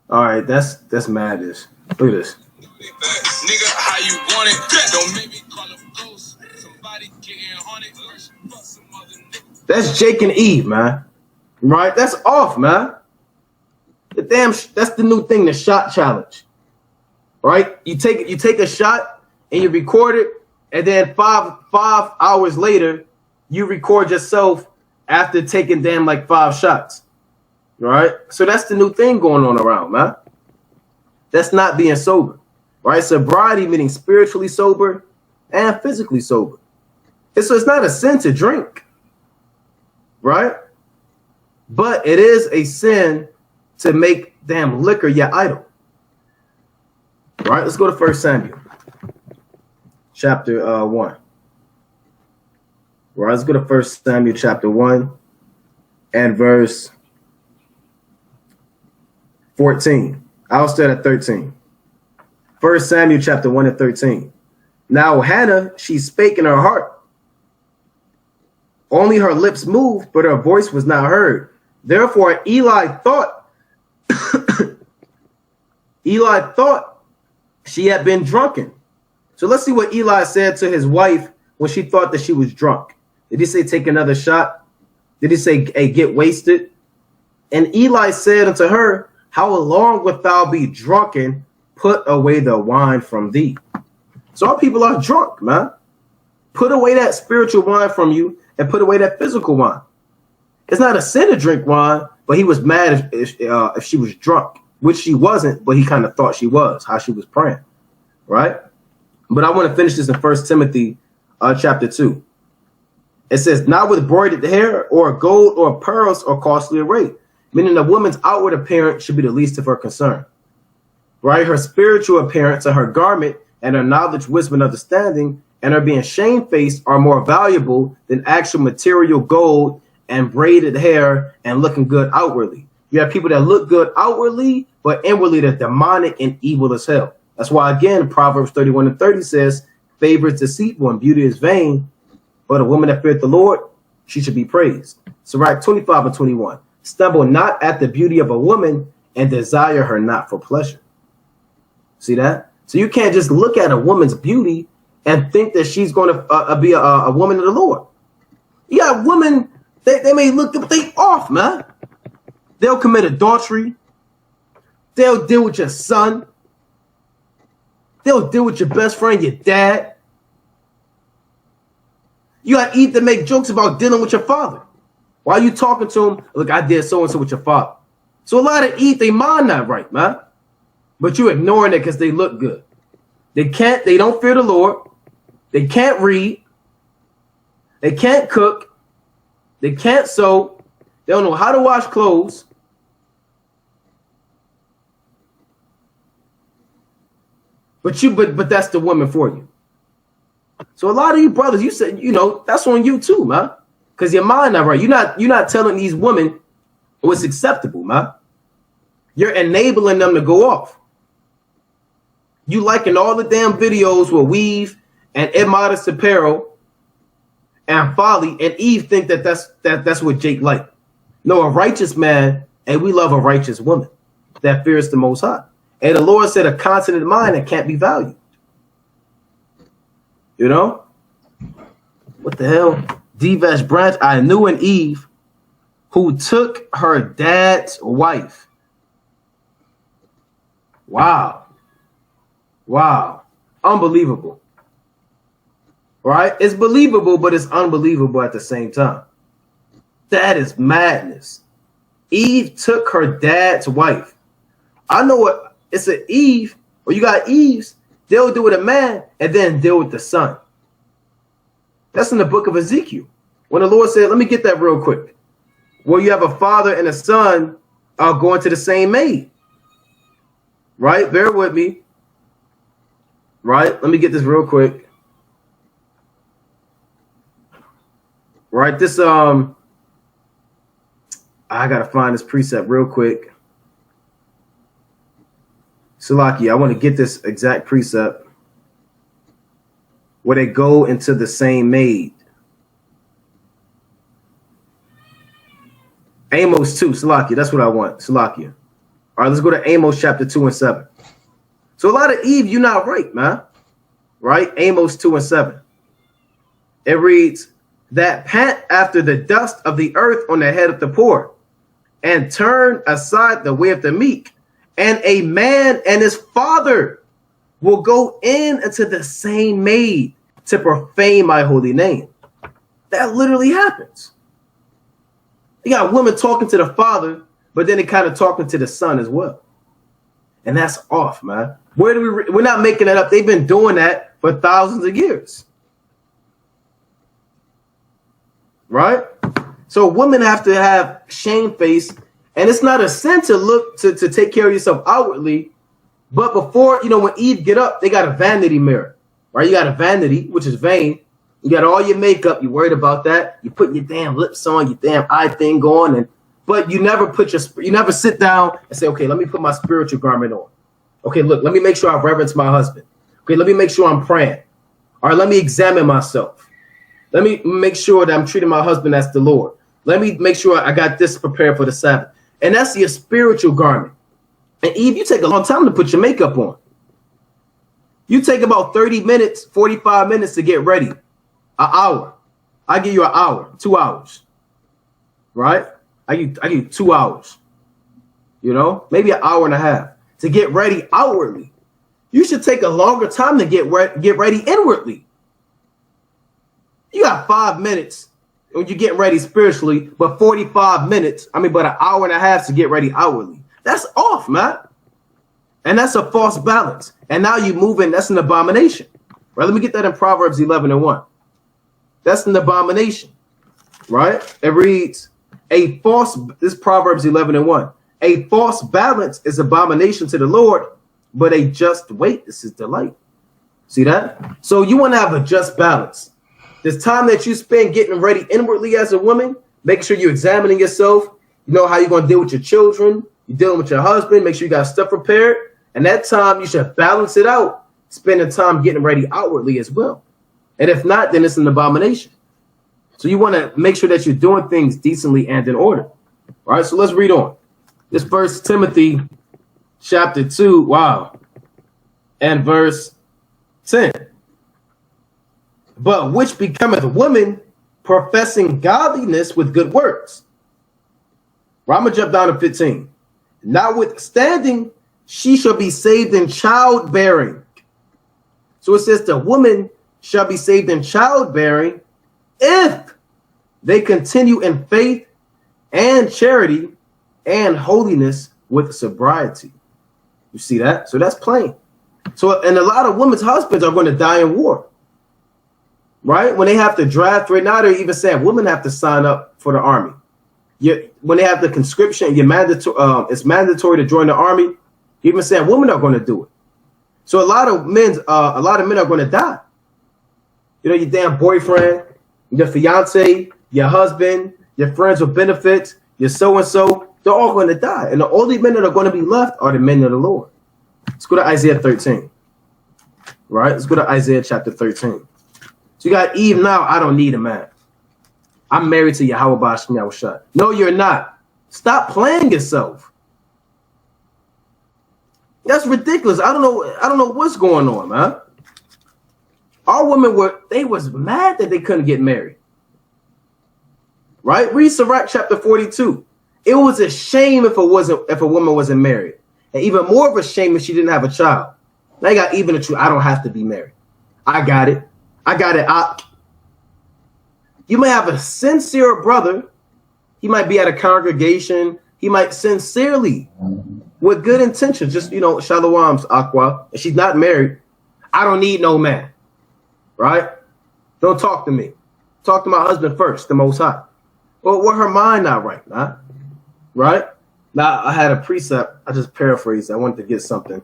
All right, that's madness. Look at this. Nigga, how you want it? Don't make me call a ghost. Somebody getting haunted. That's Jake and Eve, man. Right? That's off, man. That's the new thing, the shot challenge. right? You take a shot and you record it, and then five hours later, you record yourself after taking damn like 5 shots. Right? So that's the new thing going on around, man. That's not being sober. Right? Sobriety meaning spiritually sober and physically sober. And so it's not a sin to drink. Right? But it is a sin to make damn liquor your idol. Right? Let's go to 1 Samuel. Chapter 1. Right, let's go to 1 Samuel chapter 1 and verse 14. I'll start at 13. 1 Samuel chapter 1 and 13. Now Hannah, she spake in her heart. Only her lips moved, but her voice was not heard. Therefore Eli thought she had been drunken. So let's see what Eli said to his wife when she thought that she was drunk. Did he say take another shot? Did he say, hey, get wasted? And Eli said unto her, how long wilt thou be drunken? Put away the wine from thee. So our people are drunk, man. Put away that spiritual wine from you and put away that physical wine. It's not a sin to drink wine, but he was mad if she was drunk, which she wasn't, but he kind of thought she was, how she was praying, right? But I want to finish this in 1 Timothy chapter 2. It says, not with broidered hair or gold or pearls or costly array, meaning a woman's outward appearance should be the least of her concern. Right? Her spiritual appearance and her garment and her knowledge, wisdom, and understanding and her being shamefaced are more valuable than actual material gold and braided hair and looking good outwardly. You have people that look good outwardly, but inwardly they're demonic and evil as hell. That's why, again, Proverbs 31 and 30 says, favor is deceitful and beauty is vain, but a woman that feareth the Lord, she should be praised. Sirach 25 and 21. Stumble not at the beauty of a woman and desire her not for pleasure. See that? So you can't just look at a woman's beauty and think that she's going to be a woman of the Lord. You got women, they may look, but they off, man. They'll commit adultery. They'll deal with your son. They'll deal with your best friend, your dad. You got Eve to make jokes about dealing with your father. Why are you talking to him? Look, I did so-and-so with your father. So a lot of Eve, they mind not right, man. But you're ignoring it because they look good. They don't fear the Lord. They can't read. They can't cook. They can't sew. They don't know how to wash clothes. But that's the woman for you. So a lot of you brothers, you said, that's on you too, man. Because your mind not right. You're not telling these women what's acceptable, man. You're enabling them to go off. You liking all the damn videos with weave and immodest apparel and folly, and Eve think that's what Jake liked. No, a righteous man, and we love a righteous woman that fears the Most High. And the Lord said a constant mind that can't be valued. You know? What the hell? Devesh Branch, I knew an Eve who took her dad's wife. Wow. Wow. Unbelievable. Right? It's believable, but it's unbelievable at the same time. That is madness. Eve took her dad's wife. I know what it's an Eve, or you got Eves, they'll deal with a man and then deal with the son. That's in the book of Ezekiel. When the Lord said, let me get that real quick. Well, you have a father and a son going to the same maid. Right? Bear with me. Right? Let me get this real quick. Right? This, I got to find this precept real quick. Salaki, I want to get this exact precept where they go into the same maid. Amos 2, Salakia, that's what I want, Salakia. All right, let's go to Amos chapter 2 and 7. So a lot of Eve, you're not right, man. Right? Amos 2 and 7. It reads, that pant after the dust of the earth on the head of the poor, and turn aside the way of the meek, and a man and his father will go in into the same maid to profane my holy name. That literally happens. You got women talking to the father, but then they kind of talking to the son as well. And that's off, man. We're not making that up. They've been doing that for thousands of years. Right? So women have to have shame face, and it's not a sin to look to take care of yourself outwardly. But before, when Eve get up, they got a vanity mirror, right? You got a vanity, which is vain. You got all your makeup. You worried about that. You put your damn lips on, your damn eye thing going, but you never sit down and say, okay, let me put my spiritual garment on. Okay, look, let me make sure I reverence my husband. Okay, let me make sure I'm praying. All right, let me examine myself. Let me make sure that I'm treating my husband as the Lord. Let me make sure I got this prepared for the Sabbath. And that's your spiritual garment. And Eve, you take a long time to put your makeup on. You take about 30 minutes, 45 minutes to get ready. An hour. I give you an hour, 2 hours. Right? I give you 2 hours. Maybe an hour and a half to get ready outwardly. You should take a longer time to get ready inwardly. You got 5 minutes when you're getting ready spiritually, but 45 minutes, but an hour and a half to get ready outwardly. That's off, man. And that's a false balance. And now you move in, that's an abomination. Right? Let me get that in Proverbs 11:1. That's an abomination. Right? It reads, this Proverbs 11:1. A false balance is abomination to the Lord, but a just weight is his delight. See that? So you want to have a just balance. This time that you spend getting ready inwardly as a woman, make sure you're examining yourself. You know how you're going to deal with your children. You're dealing with your husband. Make sure you got stuff prepared. And that time, you should balance it out, spending time getting ready outwardly as well. And if not, then it's an abomination. So you want to make sure that you're doing things decently and in order. All right, so let's read on. This 1 Timothy chapter 2, and verse 10. But which becometh a woman professing godliness with good works. Well, I'm going to jump down to 15. Notwithstanding, she shall be saved in childbearing. So it says the woman shall be saved in childbearing if they continue in faith and charity and holiness with sobriety. You see that? So that's plain. So, and a lot of women's husbands are going to die in war. Right? When they have to draft, right now they're even saying women have to sign up for the army. When they have the conscription, it's mandatory to join the army. Even saying women are going to do it. So a lot of men are going to die. Your damn boyfriend, your fiance, your husband, your friends with benefits, your so-and-so, they're all going to die. And the only men that are going to be left are the men of the Lord. Let's go to Isaiah 13. Right? Let's go to Isaiah chapter 13. So you got Eve now, I don't need a man. I'm married to Yahweh Bashim Yahushua. No, you're not. Stop playing yourself. That's ridiculous. I don't know what's going on, man. Our women was mad that they couldn't get married. Right? Read Sirach chapter 42. It was a shame if a woman wasn't married. And even more of a shame if she didn't have a child. Now you got even the truth. I don't have to be married. I got it. You may have a sincere brother. He might be at a congregation. He might sincerely, with good intentions, just, Shalom's Aqua, and she's not married. I don't need no man. Right? Don't talk to me. Talk to my husband first, the Most High. Well, with her mind not right, not right? Now, I had a precept. I just paraphrased. I wanted to get something.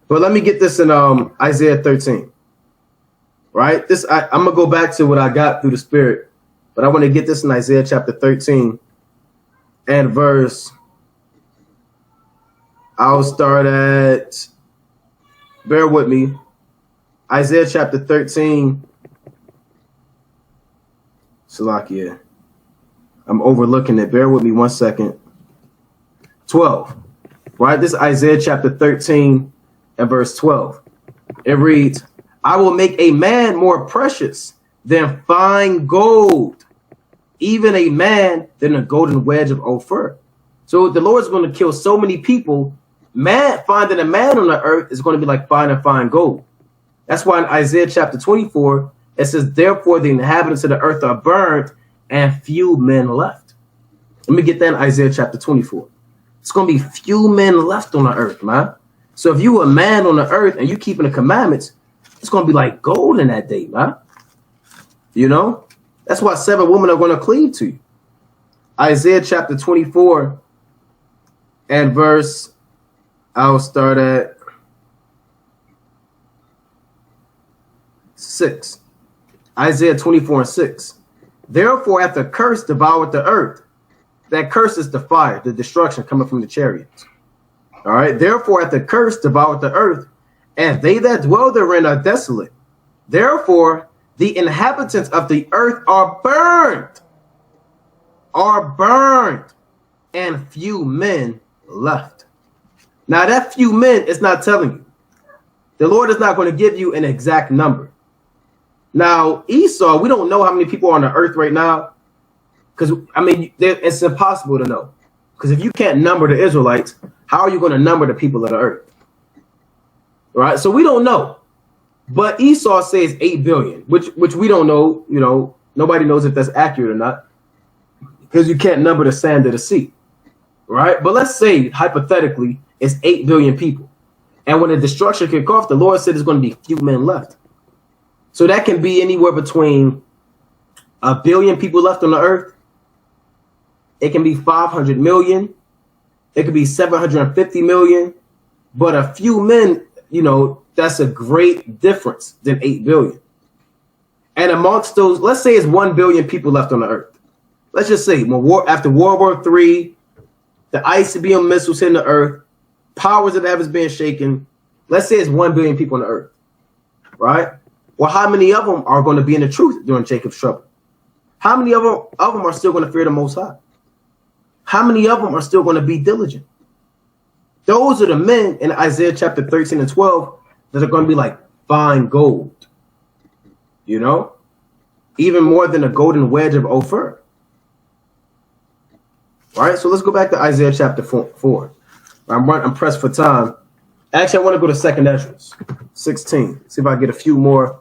But let me get this in Isaiah 13. Right? I'm going to go back to what I got through the Spirit. But I want to get this in Isaiah chapter 13 and verse. I'll start at, bear with me, Isaiah chapter 13. Salakia. I'm overlooking it. Bear with me 1 second. 12. Right? This is Isaiah chapter 13 and verse 12. It reads, I will make a man more precious than fine gold, even a man than a golden wedge of Ophir. So the Lord's going to kill so many people finding a man on the earth is going to be like fine gold. That's why in Isaiah chapter 24, it says, therefore the inhabitants of the earth are burned and few men left. Let me get that in Isaiah chapter 24. It's going to be few men left on the earth, man. So if you a man on the earth and you keeping the commandments, it's going to be like gold in that day, man. You know, that's why 7 women are going to cleave to you. Isaiah chapter 24 and verse, I'll start at 6. Isaiah 24 and 6. Therefore, hath the curse devoured the earth. That curse is the fire, the destruction coming from the chariots. All right. Therefore, hath the curse devoured the earth, and they that dwell therein are desolate. Therefore, the inhabitants of the earth are burned, and few men left. Now, that few men is not telling you. The Lord is not going to give you an exact number. Now, Esau, we don't know how many people are on the earth right now, because, I mean, it's impossible to know. Because if you can't number the Israelites, how are you going to number the people of the earth? All right, so we don't know. But Esau says 8 billion, which we don't know. You know, nobody knows if that's accurate or not, because you can't number the sand of the sea. Right? But let's say, hypothetically, it's 8 billion people. And when the destruction kick off, the Lord said there's going to be few men left. So that can be anywhere between 1 billion people left on the earth. It can be 500 million. It could be 750 million. But a few men, you know, that's a great difference than 8 billion. And amongst those, let's say it's 1 billion people left on the earth. Let's just say after World War III, the ICBM missiles hitting the earth, powers of the heavens being shaken. Let's say it's 1 billion people on the earth, right? Well, how many of them are going to be in the truth during Jacob's trouble? How many of them are still going to fear the Most High? How many of them are still going to be diligent? Those are the men in Isaiah chapter 13 and 12 that are going to be like fine gold, you know, even more than a golden wedge of Ophir. All right, so let's go back to Isaiah chapter 4. I'm pressed for time. Actually, I want to go to 2nd Ezra 16. See if I get a few more,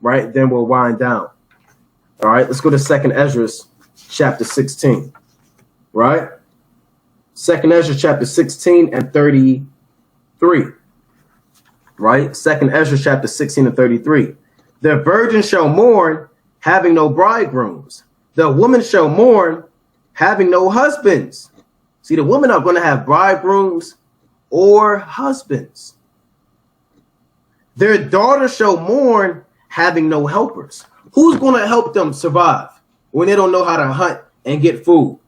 right? Then we'll wind down. All right, let's go to 2nd Ezra chapter 16, right? 2nd Ezra chapter 16 and 33, right? 2nd Ezra chapter 16 and 33. The virgin shall mourn, having no bridegrooms. The woman shall mourn, having no husbands. See, the women are going to have bridegrooms or husbands. Their daughter shall mourn, having no helpers. Who's going to help them survive when they don't know how to hunt and get food?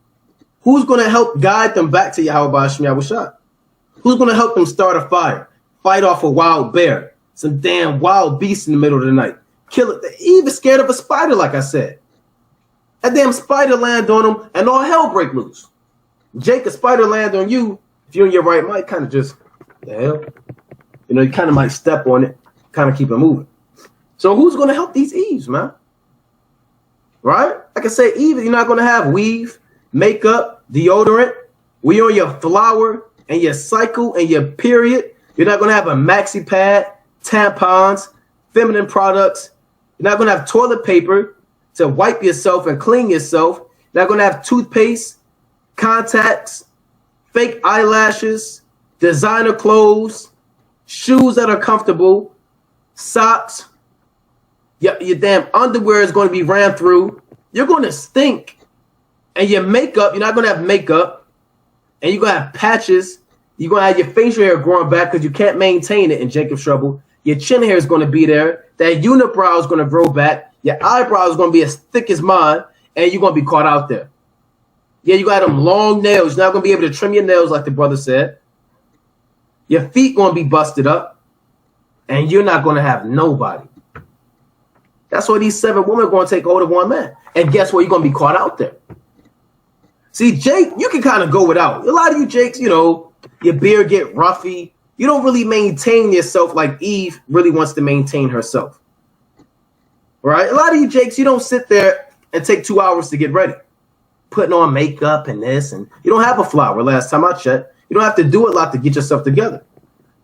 Who's going to help guide them back to Yahweh Hashem Yahushua? Who's going to help them start a fire, fight off a wild bear, some damn wild beast in the middle of the night, kill it? They're even scared of a spider, like I said. A damn spider land on them and all hell break loose. Jake, a spider land on you, if you're in your right mind, kind of just, the hell? You know, you kind of might step on it, kind of keep it moving. So who's going to help these Eves, man? Right? Like I say, Eve, you're not going to have weave, makeup, deodorant. When you're on your flower and your cycle and your period, you're not going to have a maxi pad, tampons, feminine products. You're not going to have toilet paper to wipe yourself and clean yourself. You're not going to have toothpaste, contacts, fake eyelashes, designer clothes, shoes that are comfortable, socks. Your damn underwear is going to be ran through. You're going to stink. And your makeup, you're not going to have makeup. And you're going to have patches. You're going to have your facial hair growing back because you can't maintain it in Jacob's trouble. Your chin hair is going to be there. That unibrow is going to grow back. Your eyebrow is going to be as thick as mine. And you're going to be caught out there. Yeah, you got them long nails. You're not going to be able to trim your nails like the brother said. Your feet going to be busted up. And you're not going to have nobody. That's why these 7 women are going to take hold of one man. And guess what? You're going to be caught out there. See, Jake, you can kind of go without. A lot of you Jakes, you know, your beard get roughy. You don't really maintain yourself like Eve really wants to maintain herself. Right? A lot of you Jakes, you don't sit there and take 2 hours to get ready. Putting on makeup and this. And you don't have a flower last time I checked. You don't have to do a lot to get yourself together.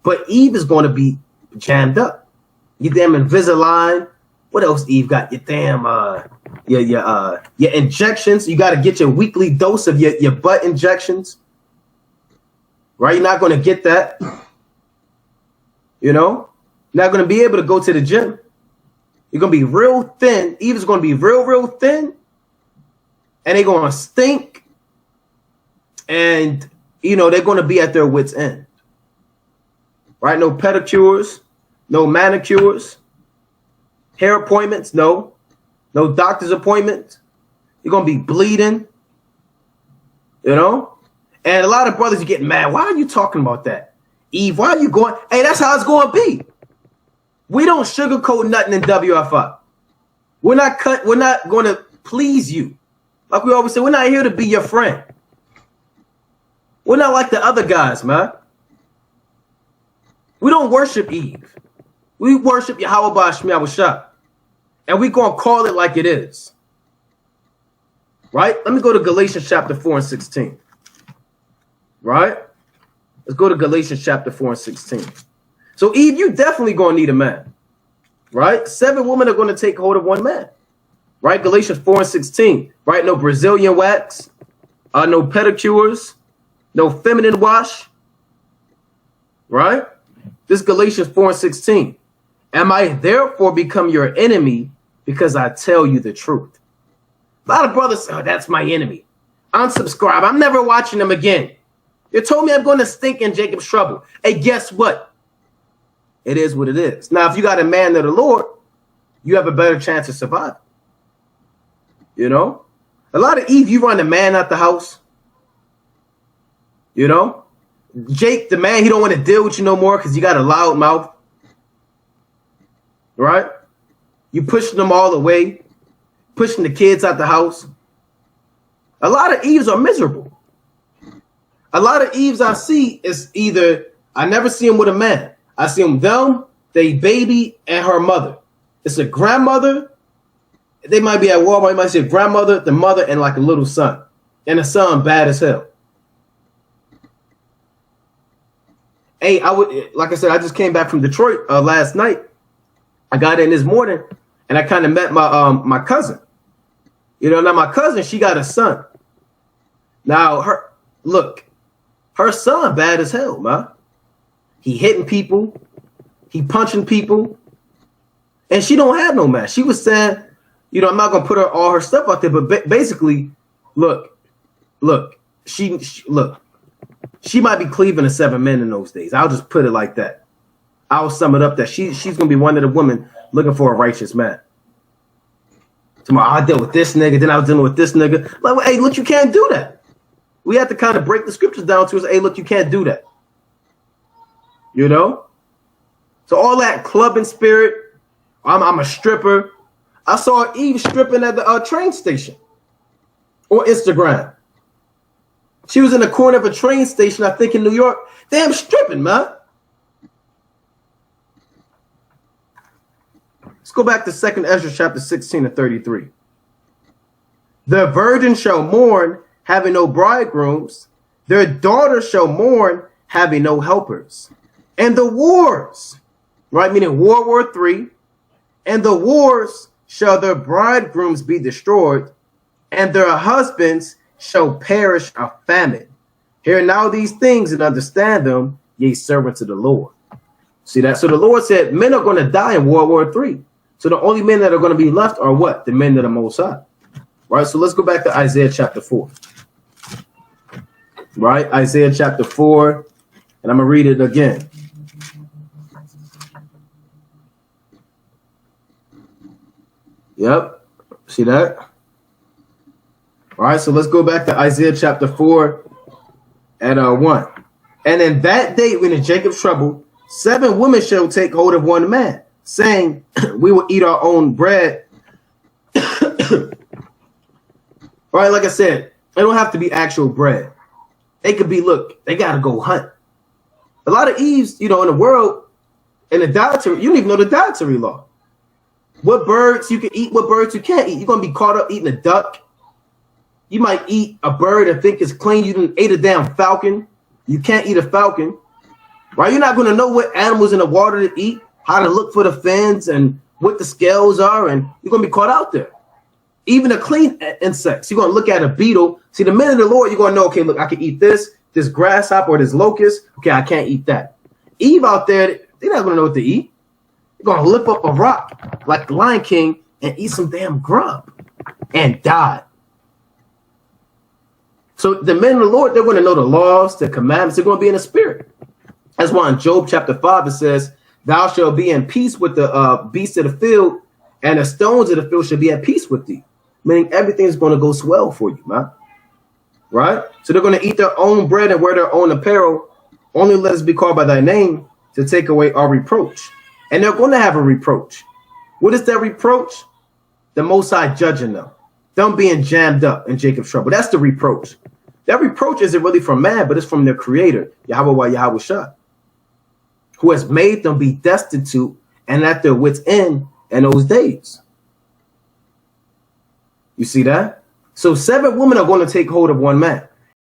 But Eve is going to be jammed up. Your damn Invisalign. What else Eve got? Your damn your injections. You got to get your weekly dose of your butt injections. Right? You're not going to get that. You know? You're not going to be able to go to the gym. You're going to be real thin. Eve is going to be real thin. And they're going to stink. And, you know, they're going to be at their wits' end. Right? No pedicures. No manicures. Hair appointments. No. No doctor's appointments. You're going to be bleeding. You know? And a lot of brothers are getting mad. Why are you talking about that? Eve, why are you going? Hey, that's how it's going to be. We don't sugarcoat nothing in WFI. We're not going to please you. Like we always say, we're not here to be your friend. We're not like the other guys, man. We don't worship Eve. We worship Yahweh Ba'Shmi Awashah. And we're going to call it like it is. Right? Let me go to Galatians chapter 4 and 16. Right? Let's go to Galatians chapter 4 and 16. So Eve, you definitely going to need a man. Right? 7 women are going to take hold of 1 man. Right? Galatians 4 and 16. Right? No Brazilian wax. No pedicures. No feminine wash. Right? This is Galatians 4 and 16. Am I therefore become your enemy because I tell you the truth? A lot of brothers say, oh, that's my enemy. Unsubscribe. I'm never watching them again. You told me I'm going to stink in Jacob's trouble. Hey, guess what? It is what it is. Now, if you got a man of the Lord, you have a better chance of surviving. You know? A lot of Eve, you run a man out the house. You know? Jake, the man, he don't want to deal with you no more because you got a loud mouth. Right? You pushing them all away. Pushing the kids out the house. A lot of Eves are miserable. A lot of Eves I see is either, I never see them with a man. I see them, they baby, and her mother. It's a grandmother. They might be at Walmart. You might see a grandmother, the mother, and like a little son. And the son bad as hell. Hey, like I said, I just came back from Detroit last night. I got in this morning, and I kind of met my cousin. You know, now my cousin, she got a son. Now, her son bad as hell, man. He hitting people. He punching people. And she don't have no man. She was saying, you know, I'm not going to put all her stuff out there, but basically, look, she might be cleaving to 7 men in those days. I'll just put it like that. I'll sum it up that she's going to be one of the women looking for a righteous man. Tomorrow, I deal with this nigga, then I was dealing with this nigga. Like, well, hey, look, you can't do that. We have to kind of break the scriptures down to us. Hey, look, you can't do that. You know? So all that clubbing spirit, I'm a stripper. I saw Eve stripping at the train station on Instagram. She was in the corner of a train station, I think in New York. Damn stripping, man. Let's go back to 2 Ezra chapter 16 and 33. The virgin shall mourn, having no bridegrooms. Their daughters shall mourn, having no helpers. And the wars, right, meaning World War III, and the wars shall their bridegrooms be destroyed, and their husbands shall perish of famine. Hear now these things and understand them, ye servants of the Lord. See that? So the Lord said men are going to die in World War III. So the only men that are going to be left are what? The men of the Most High. Right? So let's go back to Isaiah chapter 4. Right? Isaiah chapter 4. And I'm going to read it again. Yep. See that? All right. So let's go back to Isaiah chapter 4 and 1. And in that day, when in Jacob's trouble, 7 women shall take hold of 1 man, saying, we will eat our own bread. All right, like I said, it don't have to be actual bread. It could be, look, they got to go hunt. A lot of Eves, you know, in the world, in the dietary, you don't even know the dietary law. What birds you can eat, what birds you can't eat. You're going to be caught up eating a duck. You might eat a bird and think it's clean. You didn't ate a damn falcon. You can't eat a falcon, right? You're not going to know what animals in the water to eat, how to look for the fins and what the scales are, and you're going to be caught out there. Even a clean insects, you're going to look at a beetle. See, the men of the Lord, you're going to know, okay, look, I can eat this grasshopper or this locust. Okay, I can't eat that. Eve out there, they're not going to know what to eat. They're going to lift up a rock like the Lion King and eat some damn grub and die. So the men of the Lord, they're going to know the laws, the commandments. They're going to be in the spirit. That's why in Job chapter 5, it says, thou shalt be in peace with the beasts of the field, and the stones of the field shall be at peace with thee. Meaning everything's going to go swell for you, man. Right? So they're going to eat their own bread and wear their own apparel. Only let us be called by thy name to take away our reproach. And they're going to have a reproach. What is that reproach? The Most High judging them being jammed up in Jacob's trouble. That's the reproach. That reproach isn't really from man, but it's from their creator, Yahweh Shah, who has made them be destitute and at their wits' end in those days. You see that? So 7 women are going to take hold of one man.